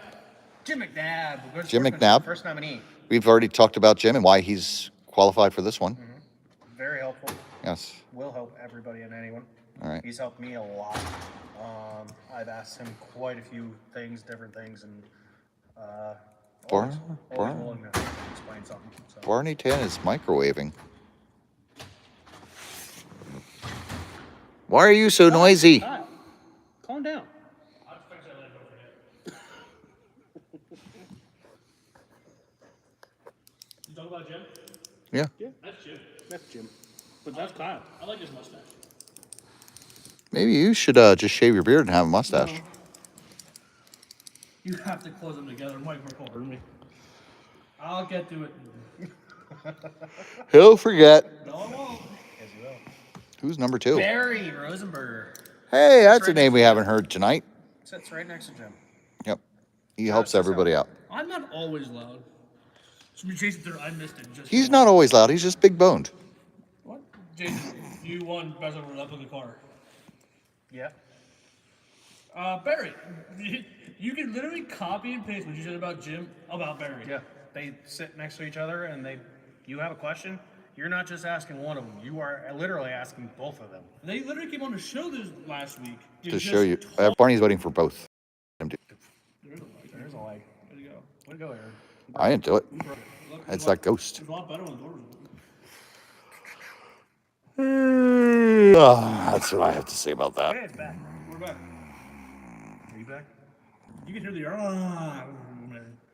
Jim McNabb. Good Jim sportsmanship, McNabb. First nominee. We've already talked about Jim and why he's qualified for this one. Very helpful. Yes. Will help everybody and anyone. All right. He's helped me a lot. I've asked him quite a few things, different things, and always willing to explain something. So. Barney 10 is microwaving. Why are you so noisy? Kyle, calm down. I'll fix that later, don't forget. You talking about Jim? Yeah. That's Jim. That's Jim. But that's Kyle. I like his mustache. Maybe you should just shave your beard and have a mustache. No. You have to close them together. Mike record me. I'll get to it. He'll forget. No, I won't. Yes, you will. Who's number 2? Barry Rosenberger. Hey, that's a right name next we to haven't heard tonight. Sits right next to Jim. Yep. He helps everybody out. I'm not always loud. So Jason, I missed it. Just He's not always loud. He's just big boned. What? Jason, you won best of replica car. Yeah. Barry, you can literally copy and paste what you said about Jim about Barry. Yeah. They sit next to each other and you have a question, you're not just asking one of them. You are literally asking both of them. They literally came on the show this last week To show you. Barney's waiting for both. There's a leg. There you go. Way to go, Aaron. I didn't do it. Look, It's that ghost. It's a lot better when the doors open. That's what I have to say about that. Hey, it's back. We're back. Are you back? You can hear the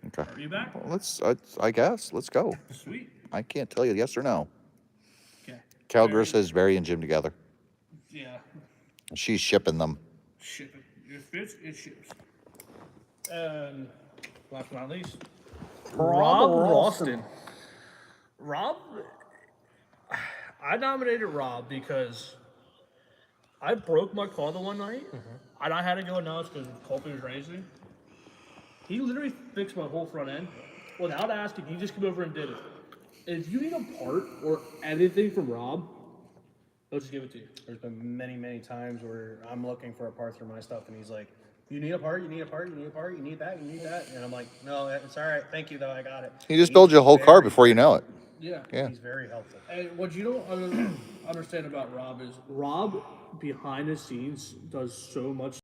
Okay. Are you back? Well, I guess. Let's go. Sweet. I can't tell you yes or no. Okay. Cowgirl says Barry and Jim together. Yeah. She's shipping them. Ship it. If it fits, it ships. And last but not least, Rob Ralston. Rob, I nominated Rob because I broke my car the one night, and I had to go announce because Colby was racing. He literally fixed my whole front end without asking. He just came over and did it. And if you need a part or anything from Rob, he'll just give it to you. There's been many, many times where I'm looking for a part for my stuff and he's like, you need a part, you need a part, you need a part, you need that, you need that. And I'm like, no, it's all right. Thank you, though. I got it. He just builds you a whole car before you know it. Yeah. Yeah. He's very helpful. And what you don't understand about Rob is Rob behind the scenes does so much.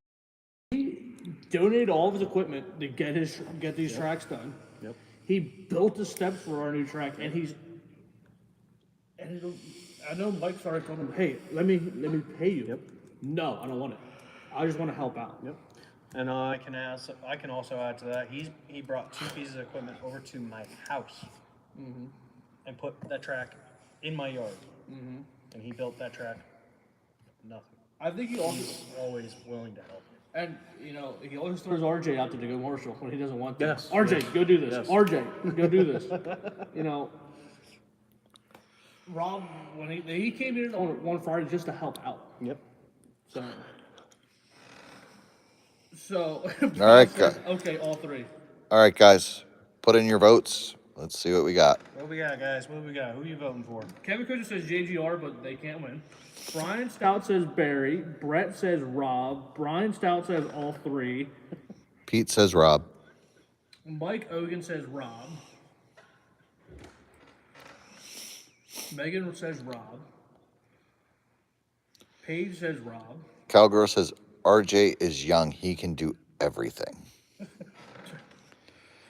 He donated all of his equipment to get these tracks done. Yep. He built the steps for our new track, and I know Mike started telling him, "Hey, let me pay you." Yep. No, I don't want it. I just want to help out. Yep. And I can also add to that. He brought 2 pieces of equipment over to my house and put that track in my yard. And he built that track. Nothing. I think he also, He's always willing to help. and he always throws RJ out there to go Marshall when he doesn't want to. Yes. RJ, go do this. Yes. RJ, go do this. Rob, when he came in on one Friday just to help out. Yep. So All right, okay, all 3. All right, guys. Put in your votes. Let's see what we got. What we got, guys? What we got? Who are you voting for? Kevin Kutcher says JGR, but they can't win. Brian Stout says Barry. Brett says Rob. Brian Stout says all 3. Pete says Rob. Mike Ogan says Rob. Megan says Rob. Paige says Rob. Cowgirl says RJ is young. He can do everything.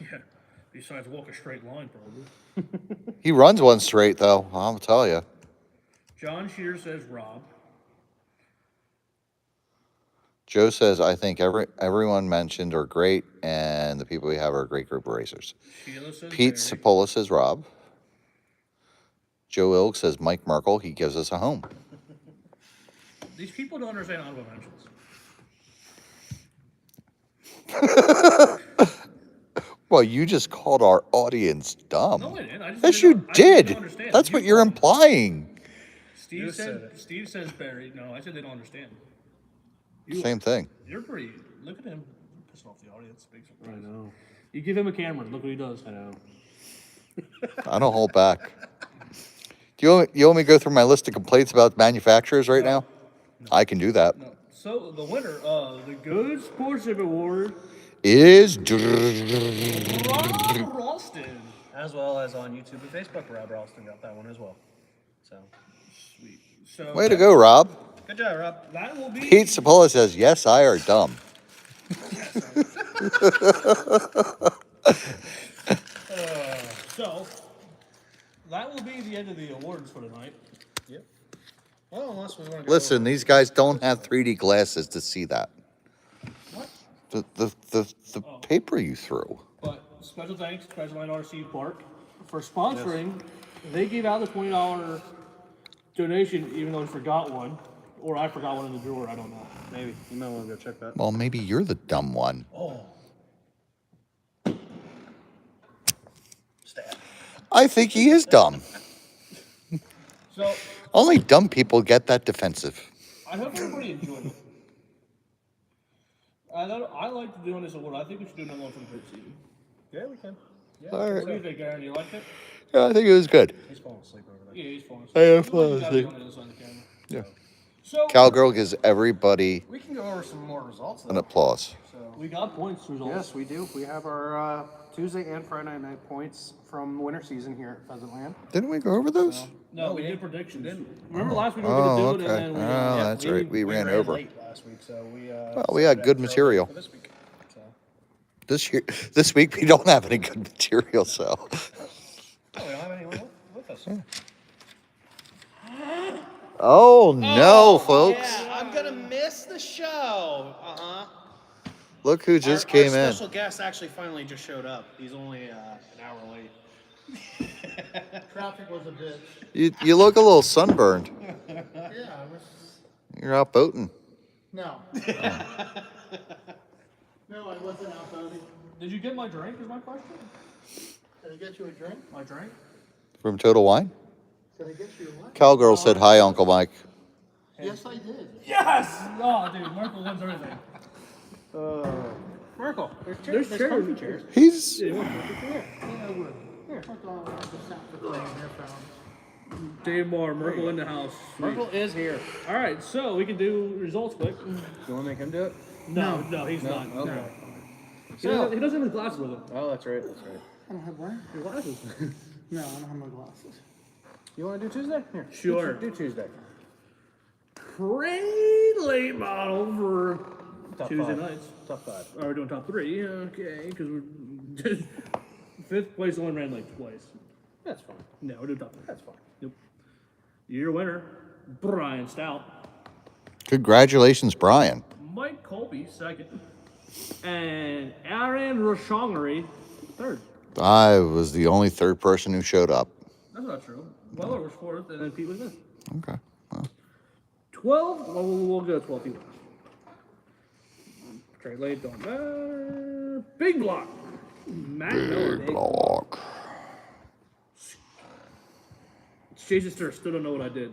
Yeah. Besides walk a straight line, probably. He runs one straight, though. I'll tell you. John Shear says Rob. Joe says, I think everyone mentioned are great, and the people we have are a great group of racers. Sheila says Pete Barry. Cipolla says Rob. Joe Ilg says Mike Merkel. He gives us a home. These people don't understand honorable mentions. Well, you just called our audience dumb. No, I didn't. I just Yes, didn't you know- I just didn't did. understand. That's You what you're told me. implying. Steve You said said. it. Steve says Barry. No, I said they don't understand. Same thing. You're pretty. Look at him. Pissing off the audience. Big I surprise. know. You give him a camera. Look what he does. I know. I don't hold back. Do you want me to go through my list of complaints about manufacturers right now? I can do that. No. So the winner of the Good Sportsmanship Award, Is Rob Ralston. As well as on YouTube and Facebook, Rob Ralston got that one as well. So, Sweet. So way to go, Rob. good job, Rob. That will be. Pete Cipolla says, yes, I are dumb. So that will be the end of the awards for tonight. Yep. Well, unless we want to Listen, these guys don't have 3D glasses to see that. What? The paper you threw. But special thanks to Bloodline RC Park for sponsoring. They gave out the $20 donation, even though we forgot one, or I forgot one in the drawer. I don't know. Maybe. You might want to go check that. Well, maybe you're the dumb one. Oh. Stab. I think he is dumb. So Only dumb people get that defensive. I hope everybody enjoyed it. I like doing this award. I think we should do another one for the first season. Yeah, we can. Yeah. All right. What do you think, Aaron? You liked it? Yeah, I think it was good. He's falling asleep over there. Yeah, he's falling asleep. I am You falling gotta be asleep. on the other side of the camera. Yeah. So Cowgirl gives everybody We can go over some more results, an though. applause. So, we got points results. yes, we do. We have our Tuesday and Friday night points from winter season here at Pheasant Land. Didn't we go over those? No, we did predictions. Remember last week we Oh, were going to do okay. it, and then we Oh, that's right. We ran over. late last week, so we. Well, we had good material. For this week. So. This week we don't have any good material, so. Oh, we don't have anyone with us. Oh no, folks! Yeah, I'm gonna miss the show. Look who just came our in. special guest actually finally just showed up. He's only an hour late. Traffic was a bitch. You look a little sunburned. Yeah, I was. You're out boating. No. No, I wasn't out voting. Did you get my drink? Is my question. Did I get you a drink? My drink? From Total Wine? Did I get you a what? Cowgirl said hi, Uncle Mike. Yes, I did. Yes! Oh, dude, Marco wins everything. Merkel, There's there's chairs. comfy chairs. He's Yeah, I would. Here. Fuck all the sound for playing earphones. Dave Moore, Merkel in the house. Sweet. Merkel is here. All right, so we can do results quick. Do you want to make him do it? No, he's not. Okay. No. So, He doesn't have his glasses with him. oh, that's right. That's right. I don't have what? Your glasses. No, I don't have my glasses. You want to do Tuesday? Here. Sure. Do Tuesday. Pretty late model for Top Tuesday five. nights. Top 5. Oh, we're doing top 3. Okay, because we're fifth place only ran like twice. That's fine. No, we're doing top 3. That's fine. Yep. Your winner, Brian Stout. congratulations, Brian. Mike Colby, second. And Aaron Rochongery, third. I was the only third person who showed up. That's not true. Weller was fourth, and then Pete was fifth. Okay. Well, 12? Well, we'll go 12 people. Trade late, don't matter. Big block. Matt Miller. big block. Jason Sturr, still don't know what I did.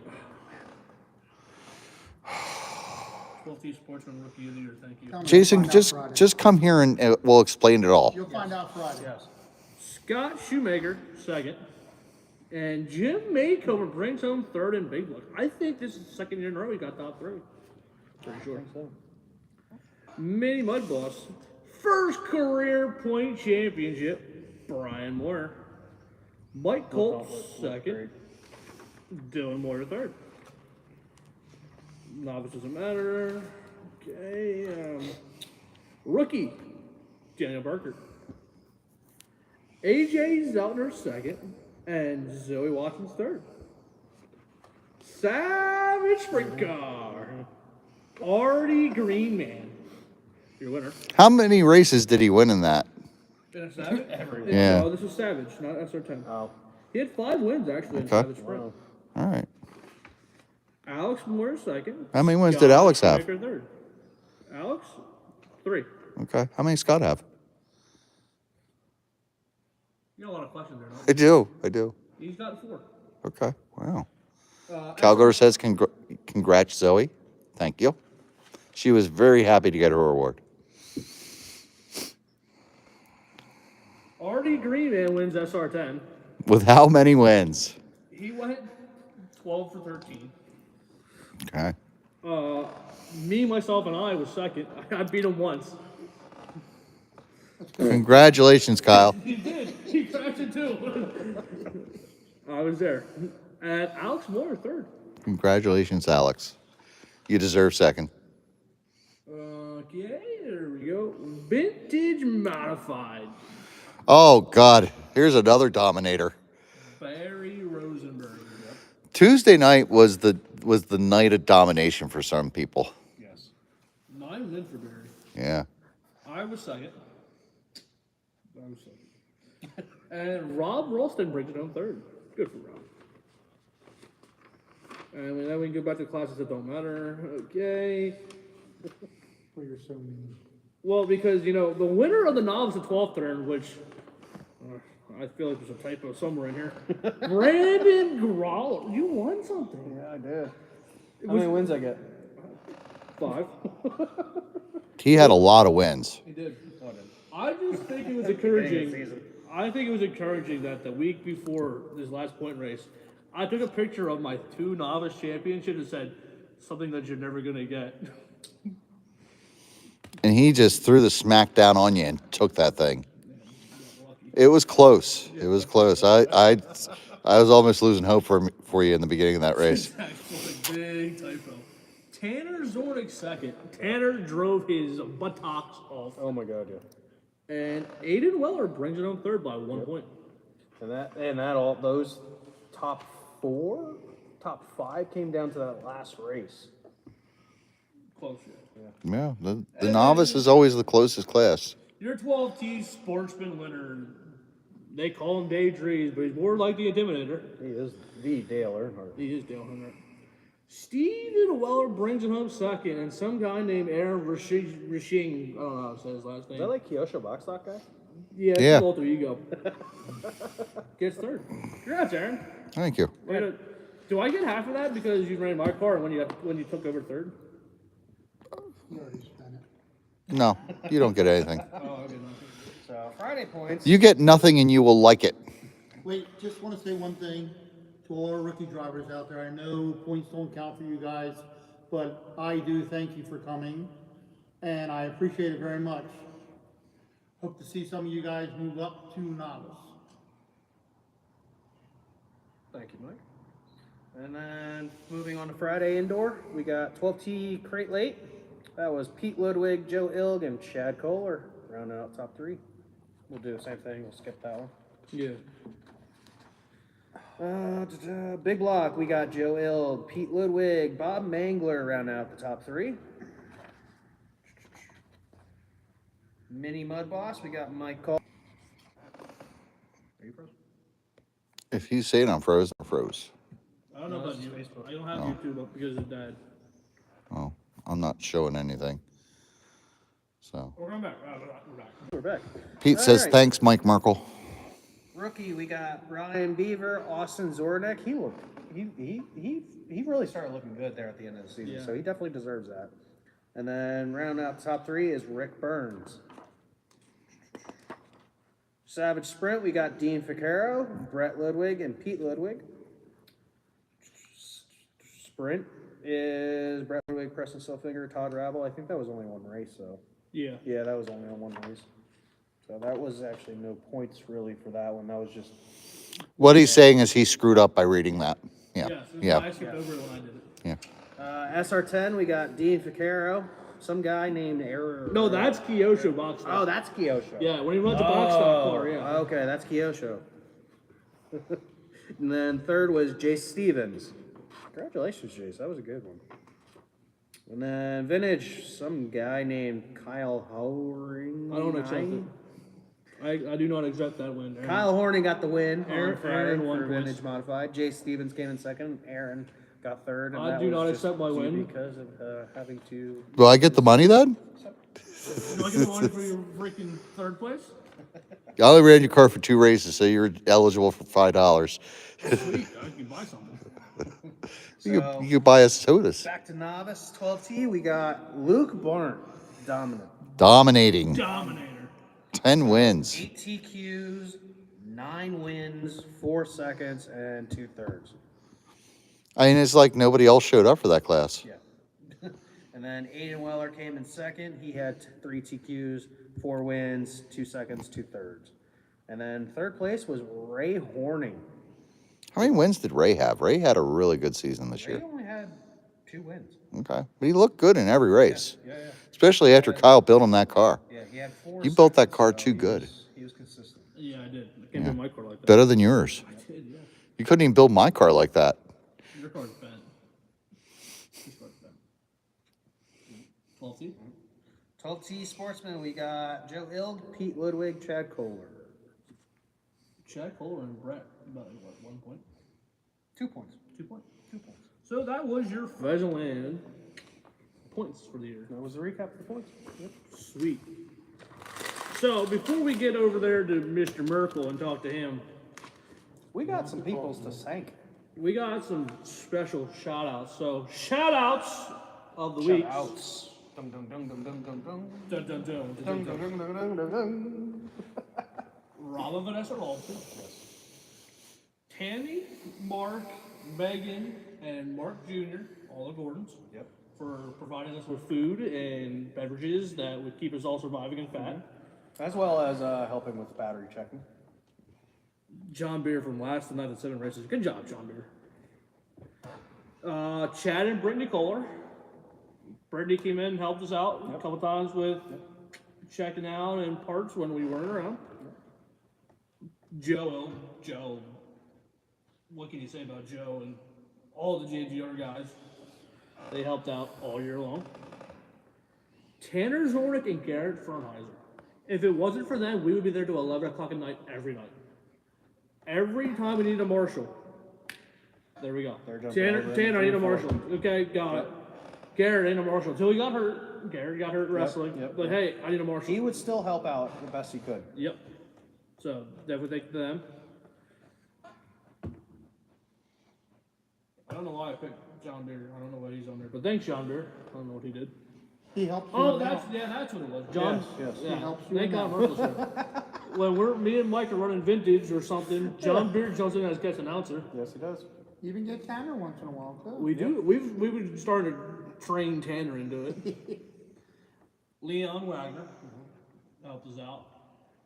12 Sportsman Rookie of the Year, thank you. Tell me, Jason, we'll find out just Friday. just come here and we'll explain it all. You'll find out Friday. Yes. Scott Shoemaker, second. And Jim Maycomer brings home third in Big Block. I think this is the second year in a row he got top 3. Pretty sure. Mini Mud Boss, first career point championship, Brian Moore. Mike Colt, second. Dylan Moore, third. Novice doesn't matter. Okay. Rookie, Daniel Barker. AJ Zeltner, second. And Zoe Watson's third. Savage Sprint Car. Artie Greenman. Your winner. How many races did he win in that? And Savage? Yeah. No, this is Savage, not SR10. Oh. He had 5 wins, actually, in Okay. Savage Sprint. Wow. All right. Alex Moore, second. How many wins did Alex have? Shoemaker, third. Alex, 3. Okay. How many Scott have? You got a lot of questions there, I do. I do. He's got 4. Okay. Wow. Calgary says congrats, Zoe. Thank you. She was very happy to get her award. Artie Greenman wins SR10. With how many wins? He went 12 for 13. Okay. Me, myself, and I was second. I beat him once. Congratulations, Kyle. He did. He crashed it too. I was there. And Alex Moore, third. Congratulations, Alex. You deserve second. Okay, there we go. Vintage Modified. Oh, God. Here's another Dominator. Barry Rosenberg. Yep. Tuesday night was the was the night of domination for some people. Yes. 9 wins for Barry. Yeah. I was second. And Rob Ralston brings it home third. Good for Rob. And then we can go back to classes that don't matter. Okay. Well, you're so mean. Well, because, you know, the winner of the novice at 12th turn, which I feel like there's a typo somewhere in here. Brandon Growl, you won something. Yeah, I did. How many wins I get? 5. He had a lot of wins. He did. I just think it was encouraging. I think it was encouraging that the week before this last point race, I took a picture of my 2 novice championships and said something that you're never gonna get. And he just threw the smackdown on you and took that thing. It was close. It was close. I was almost losing hope for you in the beginning of that race. Big typo. Tanner Zornick second. Tanner drove his buttocks off. Oh my god, yeah. And Aiden Weller brings it home third by 1 point. And all those top 5 came down to that last race. Close, Yeah, the novice is always the closest class. Your 12T sportsman winner, they call him Dave Drees, but he's more like the Intimidator. He is the Dale Earnhardt. He is Dale Earnhardt. Steven Weller brings it home second, and some guy named Aaron Rishing, I don't know how to say his last Is name. that like Kyosho Boxstock guy? Yeah, it's Yeah. an alter ego. Gets third. Congrats, Aaron. Thank you. Do I get half of that because you ran my car when you took over third? You already spent it. No, you don't get anything. Oh, okay, no. So Friday points. You get nothing and you will like it. Wait, just want to say one thing to all our rookie drivers out there. I know points don't count for you guys, but I do thank you for coming, and I appreciate it very much. Hope to see some of you guys move up to novice. Thank you, Mike. And then moving on to Friday indoor, we got 12T crate late. That was Pete Ludwig, Joe Ilg, and Chad Kohler rounding out top 3. We'll do the same thing. We'll skip that one. Yeah. Big block, we got Joe Ilg, Pete Ludwig, Bob Mangler rounding out the top 3. Mini Mud Boss, we got Mike Cole. Are you frozen? If he's saying I'm frozen, I'm froze. I don't know about you. I don't have YouTube up because of Dad. Oh, I'm not showing anything. So We're going back. We're back. We're back. Pete All says right. thanks, Mike Merkel. Rookie, we got Ryan Beaver, Austin Zornick. He really started looking good there at the end of the season, Yeah. so he definitely deserves that. And then round out top 3 is Rick Burns. Savage Sprint, we got Dean Ficcaro, Brett Ludwig, and Pete Ludwig. Sprint is Brett Ludwig, Preston Silfinger, Todd Rabel. I think that was only one race, though. Yeah. Yeah, that was only on one race. So that was actually no points really for that one. That was just What he's saying is he screwed up by reading that. Yeah. Yes, Yeah. I skipped over it when I did it. Yeah. SR10. We got Dean Ficcaro, some guy named Error. No, that's Kyosho box. Oh, that's Kyosho. Yeah, when he runs a box stop car, yeah. Okay, that's Kyosho. And then third was Jace Stevens. Congratulations, Jace. That was a good one. And then vintage, some guy named Kyle Horing. I don't accept it. I do not accept that win. Aaron. Kyle Horning got the win Aaron- on Friday Aaron won for twice. vintage modified. Jace Stevens came in second. Aaron got third. And I that do was not just accept my due win. because of having to. Do I get the money then? Do I get the money for your freaking third place? I only ran your car for 2 races, so you're eligible for $5. Sweet, I can buy something. You could buy us sodas. Back to novice 12T, we got Luke Barn, dominant. Dominating. Dominator. 10 wins. 8 TQs, 9 wins, 4 seconds, and 2/3. I mean, it's like nobody else showed up for that class. Yeah. And then Aiden Weller came in second. He had 3 TQs, 4 wins, 2 seconds, 2/3. And then third place was Ray Horning. How many wins did Ray have? Ray had a really good season this Ray year. only had 2 wins. Okay. But he looked good in every race. Yeah. Especially after Kyle built him that car. Yeah, he had 4. You built that seconds, car so too good. He was consistent. Yeah, I did. I can't do my car like that. Better than yours. I did, yeah. You couldn't even build my car like that. Your car's bent. 12T. 12T Sportsman, we got Joe Ilg, Pete Ludwig, Chad Kohler. Chad Kohler and Brett, about what, 1 point? 2 points. 2 points? 2 points. So that was your Pheasantland points for the year. That was the recap for the points. Yep. Sweet. So before we get over there to Mr. Merkel and talk to him, We got some peoples to thank. we got some special shout outs. So shout outs of the week. Outs. Dum dum dum dum dum dum dum. Dun, dun, dun, dun, Dum dun, dum dun. dum dum dum dum. Robin Vanessa Rolfson, Tammy, Mark, Megan, and Mark Jr., all the Gordons, Yep. for providing us with food and beverages that would keep us all surviving and fat. As well as helping with battery checking. John Beer from last night at 7 races. Good job, John Beer. Chad and Brittany Kohler. Brittany came in and helped us out a couple times with checking out and parts when we weren't around. Joe, what can you say about Joe and all the JGR guys? They helped out all year long. Tanner Zornick and Garrett Fernheiser. If it wasn't for them, we would be there till 11 o'clock at night every night. Every time we need a marshal. There we go. Tanner, I need a marshal. Okay, got it. Garrett ain't a marshal. Until he got hurt. Garrett got hurt wrestling. But hey, I need a marshal. He would still help out the best he could. Yep. So definitely thank them. I don't know why I picked John Beer. I don't know why he's on there. But thanks, John Beer. I don't know what he did. He helps you. Oh, with that's that. that's what it was. John. Yes. Yeah. He helps you Thank in God that. Merkel's here. When me and Mike are running vintage or something, John Beer jumps in as guest announcer. Yes, he does. You even get Tanner once in a while too. We do. We've started to train Tanner into it. Leon Wagner helped us out.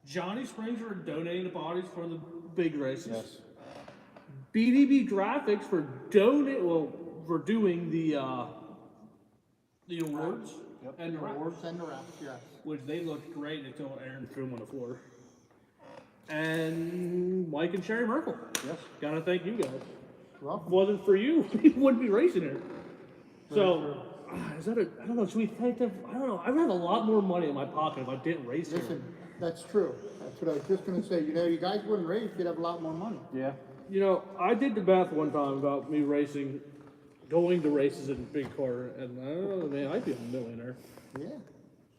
Johnny Springs for donating the bodies for the big races. Yes. BDB Graphics for for doing the awards and the rewards, Send the wraps, yes. which they looked great until Aaron threw them on the floor. And Mike and Sherry Merkel. Yes. Gotta thank you guys. Welcome. If it wasn't for you, we wouldn't be racing here. So, is that I don't know, should we thank them? I don't know. I would have a lot more money in my pocket if I didn't race here. Listen, that's true. That's what I was just gonna say. You know, you guys wouldn't race, you'd have a lot more money. Yeah. You know, I did the math one time about me racing, going to races in a big car, and I don't know, man, I'd be a millionaire. Yeah.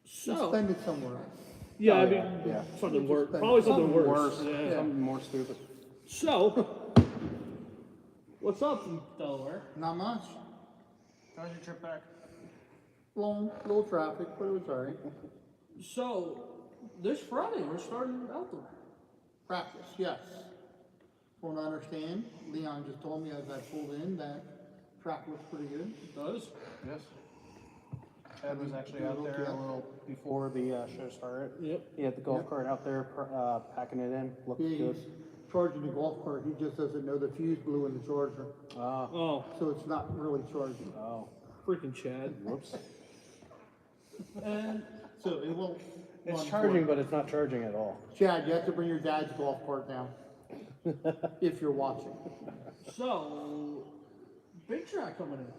So, Spend it somewhere else. yeah, I mean, yeah. something worse. spend Probably it something Something worse. worse. Yeah. Something more stupid. So, what's up from Delaware? Not much. How's your trip back? Long, little traffic, but it was alright. So, this Friday, we're starting outdoor. Practice, yes. From what I understand, Leon just told me as I pulled in that track looks pretty good. It does. Yes. Ed was actually out there a little before the show started. Yep. He had the golf cart out there packing it in. Looked Yeah, good. he's charging the golf cart, he just doesn't know the fuse blew in the charger. Oh, So it's not really charging. Oh. freaking Chad. Whoops. And So it won't. It's run charging, for but it's not charging at all. it. Chad, you have to bring your dad's golf cart down. If you're watching. so, big track coming in.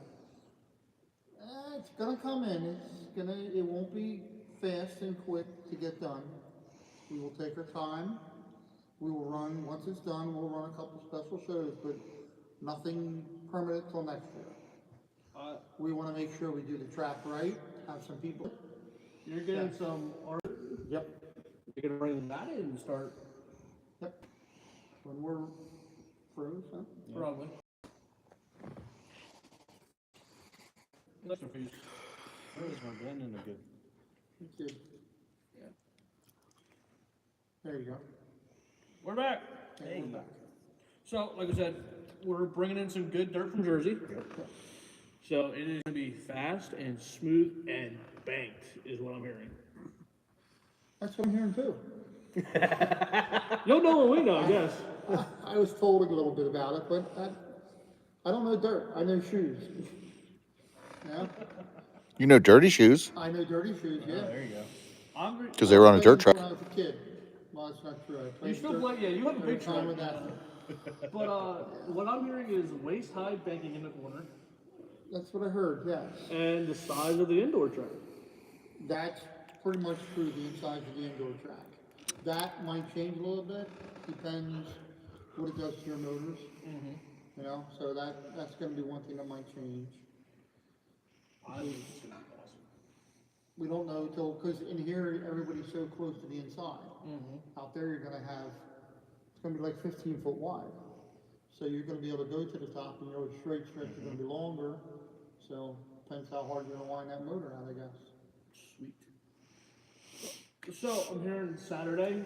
It's gonna come in, it won't be fast and quick to get done. We will take our time. We will run, once it's done, we'll run a couple special shows, but nothing permanent till next year. We wanna make sure we do the track right, have some people. You're getting some art. Yep, You're gonna bring that in and start yep. When we're through, so. probably. That's confused. Good. There you go. We're back. Hey. We're back. So, like I said, we're bringing in some good dirt from Jersey. So it is gonna be fast and smooth and banked, is what I'm hearing. That's what I'm hearing too. You'll know what we know, I guess. I was told a little bit about it, but I don't know dirt, I know shoes. Yeah, You know dirty shoes I know dirty shoes, yeah. There you go. I'm because they were on a dirt track. When I was a kid. Well, it's not true. I You played still dirt play, yeah, you have a every big time track. with that. But what I'm hearing is waist high banking in the corner That's what I heard, yes. and the size of the indoor track. That's pretty much through the inside of the indoor track. That might change a little bit, depends what it does to your motors. You know, so that's gonna be one thing that might change. I think it's gonna be awesome. We don't know till, cause in here, everybody's so close to the inside. Out there, you're gonna have, it's gonna be like 15 foot wide. So you're gonna be able to go to the top and your straight stretch is gonna be longer. So depends how hard you're gonna wind that motor out, I guess. Sweet. So I'm hearing Saturday.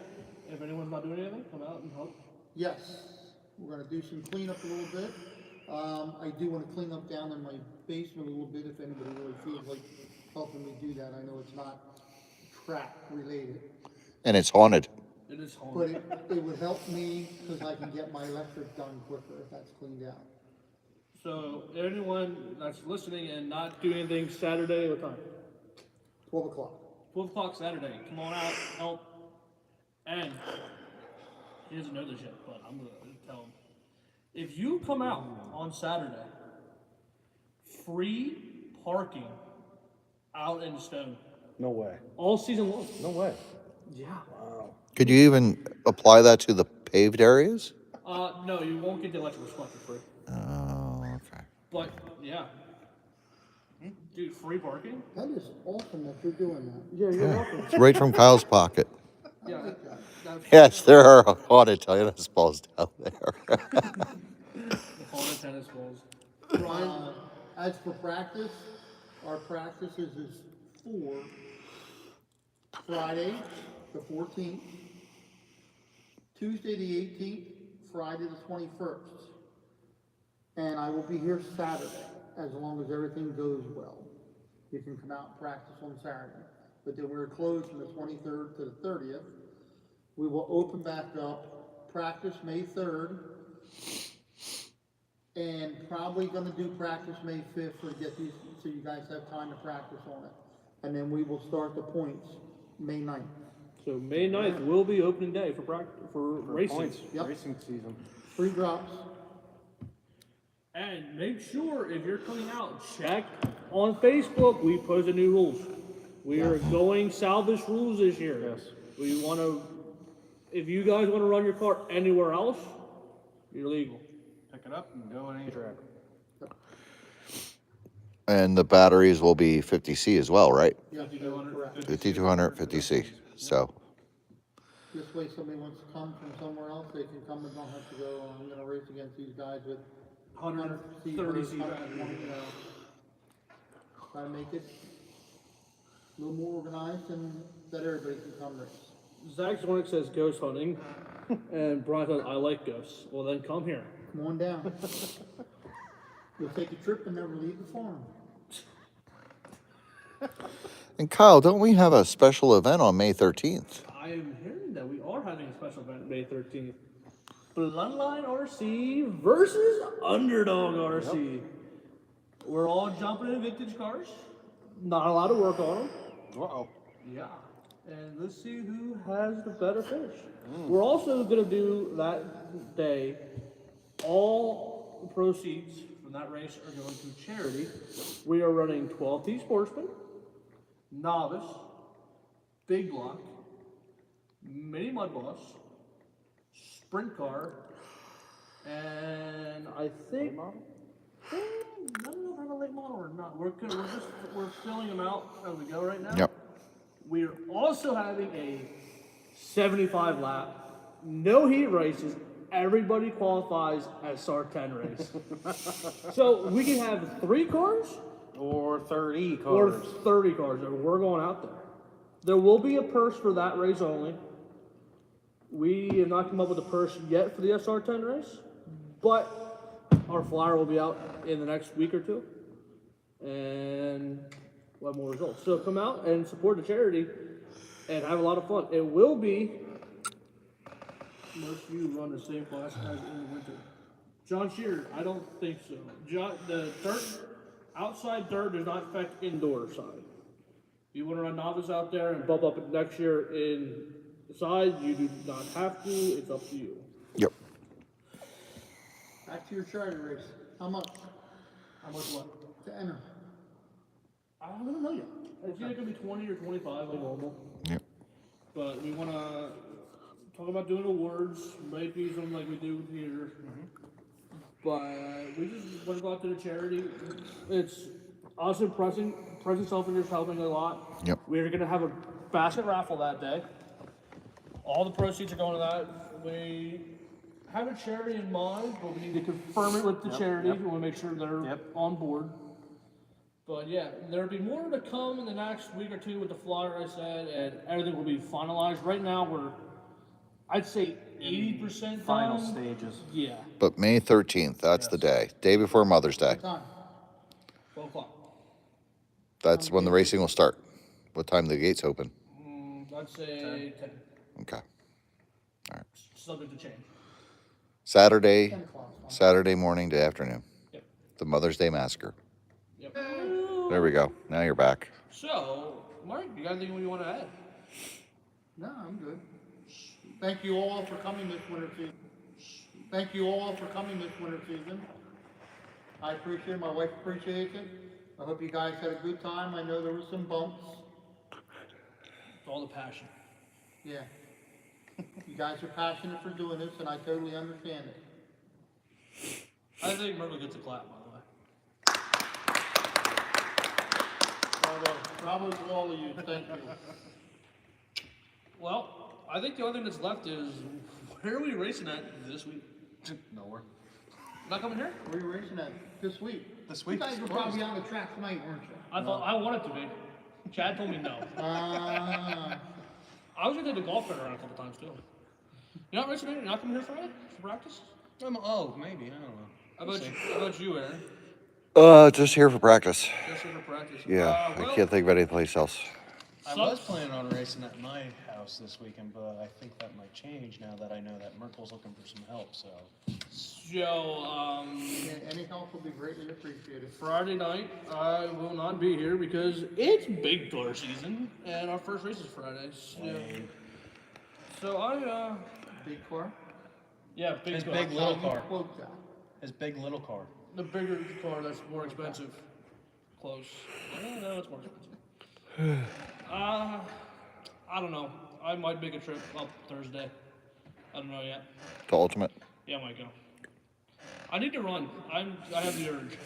If anyone's not doing anything, come out and help. Yes, we're gonna do some cleanup a little bit. I do wanna clean up down in my basement a little bit if anybody really feels like helping me do that. I know it's not track related, And it's haunted. It is home. but it would help me because I can get my electric done quicker if that's cleaned out. So anyone that's listening and not doing anything Saturday, what time? 12 o'clock. 12 o'clock Saturday. Come on out, help. And he doesn't know this yet, but I'm gonna tell him. If you come out on Saturday, free parking out in Stone No way. all season long. No way. Yeah. Could you even apply that to the paved areas? No, you won't get the electrical spark for free. Oh, okay. But yeah, dude, free parking. That is awesome that you're doing that. Yeah, you're welcome. It's right from Kyle's pocket. Yeah, that's Yes, there are haunted tennis balls down there. all the tennis balls. As for practice, our practices is for Friday, the 14th, Tuesday, the 18th, Friday, the 21st. And I will be here Saturday, as long as everything goes well. You can come out and practice on Saturday. But then we're closed from the 23rd to the 30th. We will open back up, practice May 3rd, and probably gonna do practice May 5th to get these, so you guys have time to practice on it. And then we will start the points May 9th. So May 9th will be opening day for racing. Points. Yep. Racing season. Free drops. And make sure if you're coming out, check on Facebook. We posted new rules. We are going salvage rules this year. Yes. We want to. If you guys want to run your car anywhere else, you're legal. Pick it up and go on any track. And the batteries will be 50C as well, right? Yes, correct. 5200, 50C. So, This way somebody wants to come from somewhere else, they can come and don't have to go, I'm gonna race against these guys with 130 C batteries. Try to make it a little more organized and that everybody can come race. Zach Zornick says ghost hunting, and Brian says I like ghosts. Well, then come here. Come on down. You'll take a trip and never leave the farm. and Kyle, don't we have a special event on May 13th? I am hearing that we are having a special event May 13th. Bloodline RC versus Underdog RC. We're all jumping in vintage cars. Not allowed to work on them. Uh-oh. Yeah. And let's see who has the better finish. We're also going to do that day, all proceeds from that race are going to charity. We are running 12T Sportsman, Novice, Big Block, Mini Mud Boss, Sprint Car, and I think I don't know if I have a late model or not. We're filling them out as we go right now. Yep. We're also having a 75 lap, no heat races. Everybody qualifies as SAR-10 race. So we can have 3 cars Or 30 or cars. 30 cars, and we're going out there. There will be a purse for that race only. We have not come up with a purse yet for the SR10 race, but our flyer will be out in the next week or two, and we'll have more results. So come out and support the charity and have a lot of fun. It will be, most of you run the same class as in the winter. John Shearer, I don't think so. The dirt, outside dirt does not affect indoor side. If you want to run novice out there and bump up next year inside, you do not have to. It's up to you. Yep. Back to your charity race. How much How much what? to enter? I don't know yet. It's either gonna be 20 or 25 like normal. Yep. But we wanna talk about doing awards, maybe something like we do here. But we just want to go out to the charity. It's us and Present Selfingers helping a lot. Yep. We're gonna have a basket raffle that day. All the proceeds are going to that. We have a charity in mind, but we need to confirm it with the charity. We want to make sure they're on board. But yeah, there'll be more to come in the next week or two with the flyer I said, and everything will be finalized. Right now, I'd say 80% Final done. stages. Yeah, But May 13th, that's the day before Mother's Day. What time? 12 o'clock. That's when the racing will start. What time the gates open? I'd say 10. Okay. Subject to change. Saturday, 10 o'clock. Saturday morning to afternoon. Yep. The Mother's Day Massacre. Yep. There we go. Now you're back. So, Mark, you got anything you want to add? No, I'm good. Thank you all for coming this winter season. Thank you all for coming this winter season. I appreciate it. My wife appreciates it. I hope you guys had a good time. I know there were some bumps. It's all the passion. Yeah. You guys are passionate for doing this, and I totally understand it. I think Myrtle gets a clap, by the way. Bravo to all of you. Thank you. Well, I think the only thing that's left is, where are we racing at this week? Nowhere. Not coming here? Where are you racing at this week? This You week guys is were closed. probably on the track tonight, weren't you? I thought I wanted to be. Chad told me no. I was gonna take the golf cart around a couple times too. You're not racing here? You're not coming here Friday for practice? Oh, maybe. I don't know. How about you, Aaron? Just here for practice. Just here for practice. Yeah, Well, I can't think of any place else. I was planning on racing at my house this weekend, but I think that might change now that I know that Merkel's looking for some help, so. So, Yeah, any help will be greatly appreciated. Friday night, I will not be here because it's big car season, and our first race is Friday. So I, Big car? yeah, big His car. big little How you car. quote that? His big little car. The bigger car that's more expensive. Close. No, it's more expensive. I don't know. I might make a trip up Thursday. I don't know yet. To Ultimate. Yeah, I might go. I need to run. I have the urge.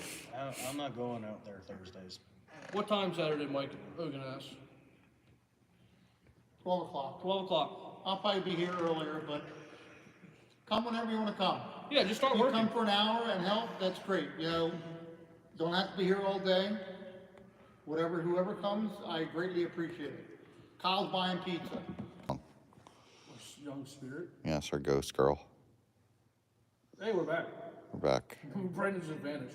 I'm not going out there Thursdays. What time Saturday, Mike? I'm gonna ask. 12 o'clock. 12 o'clock. I'll probably be here earlier, but come whenever you want to come. Yeah, just start If you working. come for an hour and help, that's great. You know, don't have to be here all day. Whoever comes, I greatly appreciate it. Kyle's buying pizza. Young spirit. Yes, our ghost girl. Hey, we're back. We're back. Brandon's advantage.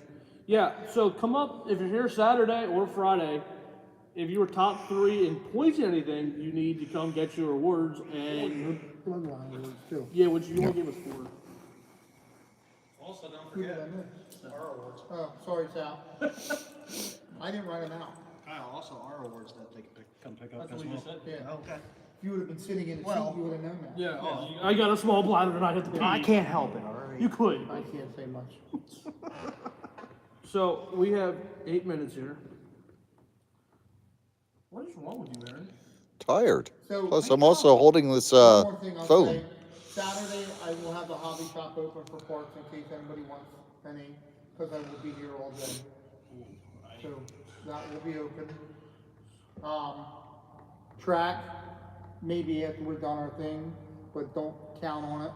Yeah, so come up if you're here Saturday or Friday. If you were top 3 in points in anything, you need to come get your awards and Bloodline awards too. yeah, which you only gave us 4. Also, don't Who did I forget miss? our awards. Oh, sorry, Sal. I didn't write them out. Kyle, also our awards that they can come pick up That's as what we well. just said. Yeah. Okay. If you would have been sitting in a Well- seat, you would have known that. Yeah, I got a small bladder and I had to pee. I can't help it, all right? You could. I can't say much. So we have 8 minutes here. What is wrong with you, Aaron? Tired. So- Plus, I'm also holding this One more thing I'll phone. say. Saturday, I will have the hobby shop open for parts in case anybody wants any, because I will be here all day. So that will be open. Track, maybe after we're done our thing, but don't count on it.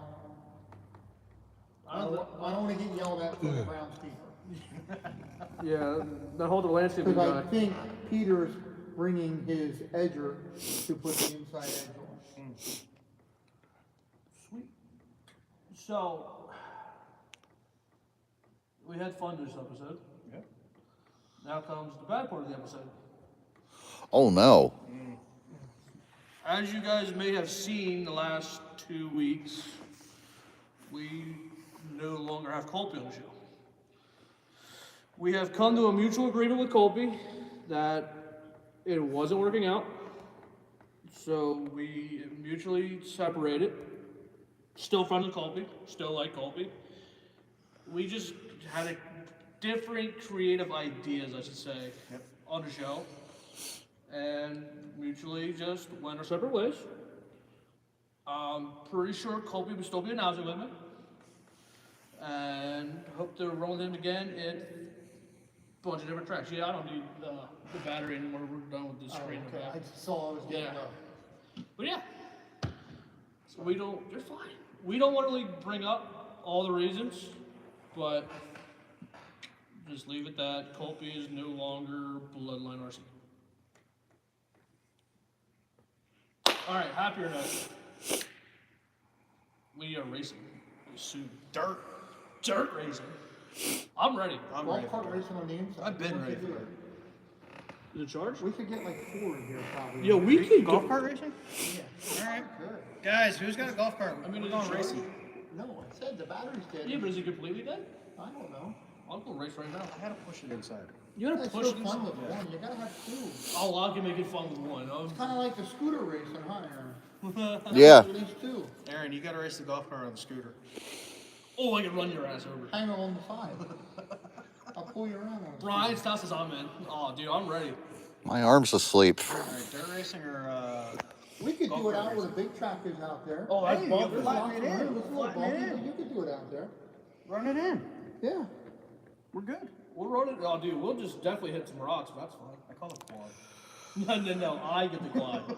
I don't want to get yelled at from the groundskeeper. Yeah, that whole landscaping Because I guy. think Peter's bringing his edger to put the inside edge on. Sweet. So we had fun this episode. Yeah. Now comes the bad part of the episode. Oh, no. As you guys may have seen the last 2 weeks, we no longer have Colby on the show. We have come to a mutual agreement with Colby that it wasn't working out. So we mutually separated. Still friends with Colby, still like Colby. We just had a different creative ideas, I should say, on the show, and mutually just went our separate ways. I'm pretty sure Kobe will still be announcing with me, and hope to roll with him again in a bunch of different tracks. Yeah, I don't need the battery anymore. We're done with the screen. Oh, okay. I just saw I was getting But yeah, so we don't. You're fine. We don't want to really bring up all the reasons, but just leave it that Colby is no longer Bloodline RC. All right, happier note. We are racing soon. Dirt racing. I'm ready. I'm golf ready. cart racing on the inside. I've been We ready should do for it. Is it charged? We could get like 4 in here probably. Yo, we could Golf go. cart racing? Yeah. All right. Good. Guys, who's got a golf cart? I mean, we're is going it charged? racing. No, I said the battery's dead. Yeah, but is it completely dead? I don't know. I'll go race right now. I had to push it inside. You gotta It's push so it. fun with one. You gotta have 2. Oh, I can make it fun with one. Kind of like the scooter racing, huh, Aaron? Yeah. At least 2. Aaron, you got to race the golf cart on the scooter. Oh, I can run your ass over. Hang on the side. I'll pull you around on it. Brian Stout says I'm in. Oh, dude, I'm ready. My arm's asleep. All right, dirt racing or We could golf do it cart out where the big track is out there. Oh, that's Hey, bumpy. you There's flatten lots it of in. room. It's a little Flatten bumpy, it but in. you could do it out there. run it in. Yeah. We're good. We'll run it. Oh, dude, we'll just definitely hit some rocks. But that's fine. I call it quad. No, I get the quad.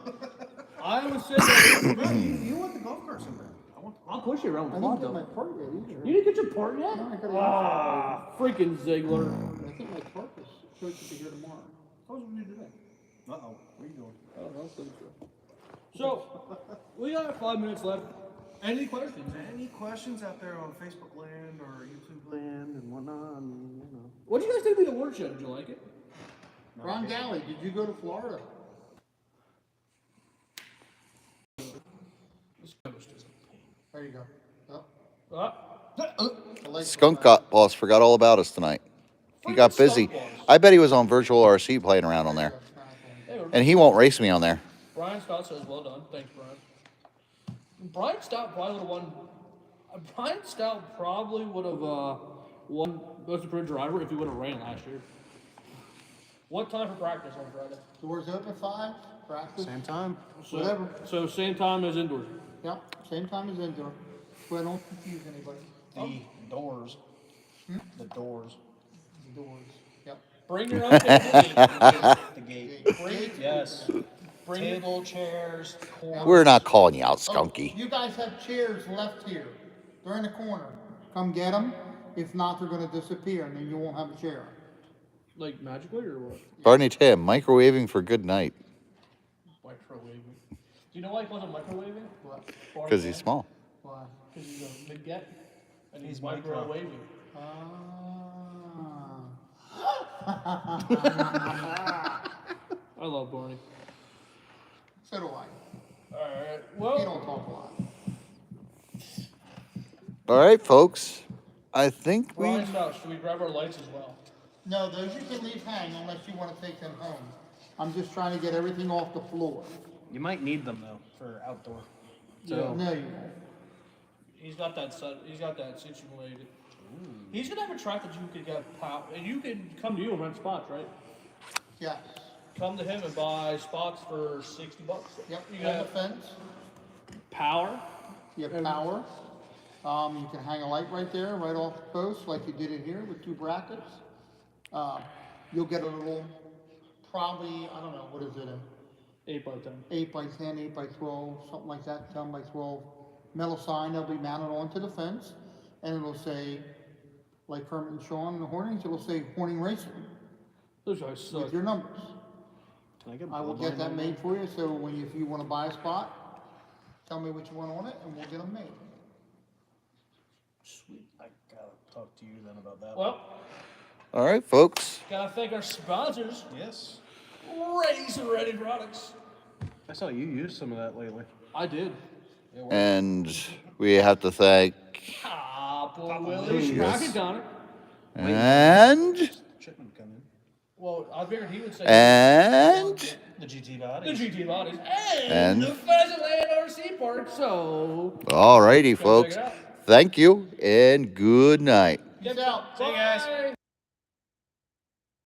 I was sitting there. You want the golf cart somewhere? I want. I'll push you around I the didn't quad, get my though. part yet either. You didn't get your part yet? No, I gotta Ah, freaking Ziggler. I think my part was supposed to be here tomorrow. What was we do today? Uh oh. What are you doing? I don't know. So, we got 5 minutes left. Any questions? Any questions out there on Facebook land or YouTube land and whatnot? And, you know. What do you guys think of the award show? Did you like it? Ron Galley, did you go to Florida? This ghost is a pain. There you go. Oh, Ah, the lights Skunk went back. boss forgot all about us tonight. He got freaking busy. Skunk Boss. I bet he was on virtual RC playing around on there. Hey, And he won't race me on there. Brian Stout says, well done. Thanks, Brian. Brian Stout probably would have won. Brian Stout probably would have won Most Improved Driver if he would have ran last year. What time for practice on Friday? Doors open at 5, practice. Same time. So, Whatever. So same time as indoors. Yep, same time as indoor. So I don't confuse anybody. The doors. The doors. The doors. Yep. Bring your own table. The gate. Gate. Yes. Bring your, Table, chairs, corners. We're not calling you out, Oh, Skunky. you guys have chairs left here. They're in the corner. Come get them. If not, they're gonna disappear and then you won't have a chair. like magically or what? Barney Tim, microwaving for good night. Microwaving. Do you know why he calls it microwaving? What? Because he's small. Why? Because he's a mid-get. And he's He's micro. microwaving. I love Barney. So do I. Alright, You well, don't talk a lot. All right, folks. I think we. Brian Stout, should we grab our lights as well? No, those you can leave hang unless you wanna take them home. I'm just trying to get everything off the floor. You might need them though for outdoor. Yeah. So No, you won't. He's got that situated. He's gonna have a track that you could get power, and you can come to you and rent spots, right? Yes. Come to him and buy spots for $60. Yep, You on the got fence. power. You have power. You can hang a light right there, right off the post, like you did it here with 2 brackets. You'll get a little, probably, I don't know, what is it, 8 by 10. 8 by 10, 8 by 12, something like that, 10 by 12 metal sign that'll be mounted onto the fence, and it'll say, like Kermit and Sean and the Hornings, it'll say Horning Racing Those guys suck. with your numbers. can I get? I will Bloodline get that on made for you, so when if you want to buy a spot, tell me what you want on it, and we'll get them made. Sweet. I gotta talk to you then about that. Well, All right, folks. gotta thank our sponsors, Yes. Race Ready Products. I saw you use some of that lately. I did. And we have to thank. Papa Willie, Yes. Rocket Donner. And. Shipment come in. Well, I figured he would say And. The GT the body. GT bodies And- the Pheasantland RC Park. So, All righty, go check folks. it out. Thank you and good night. Peace out. See you guys. Bye.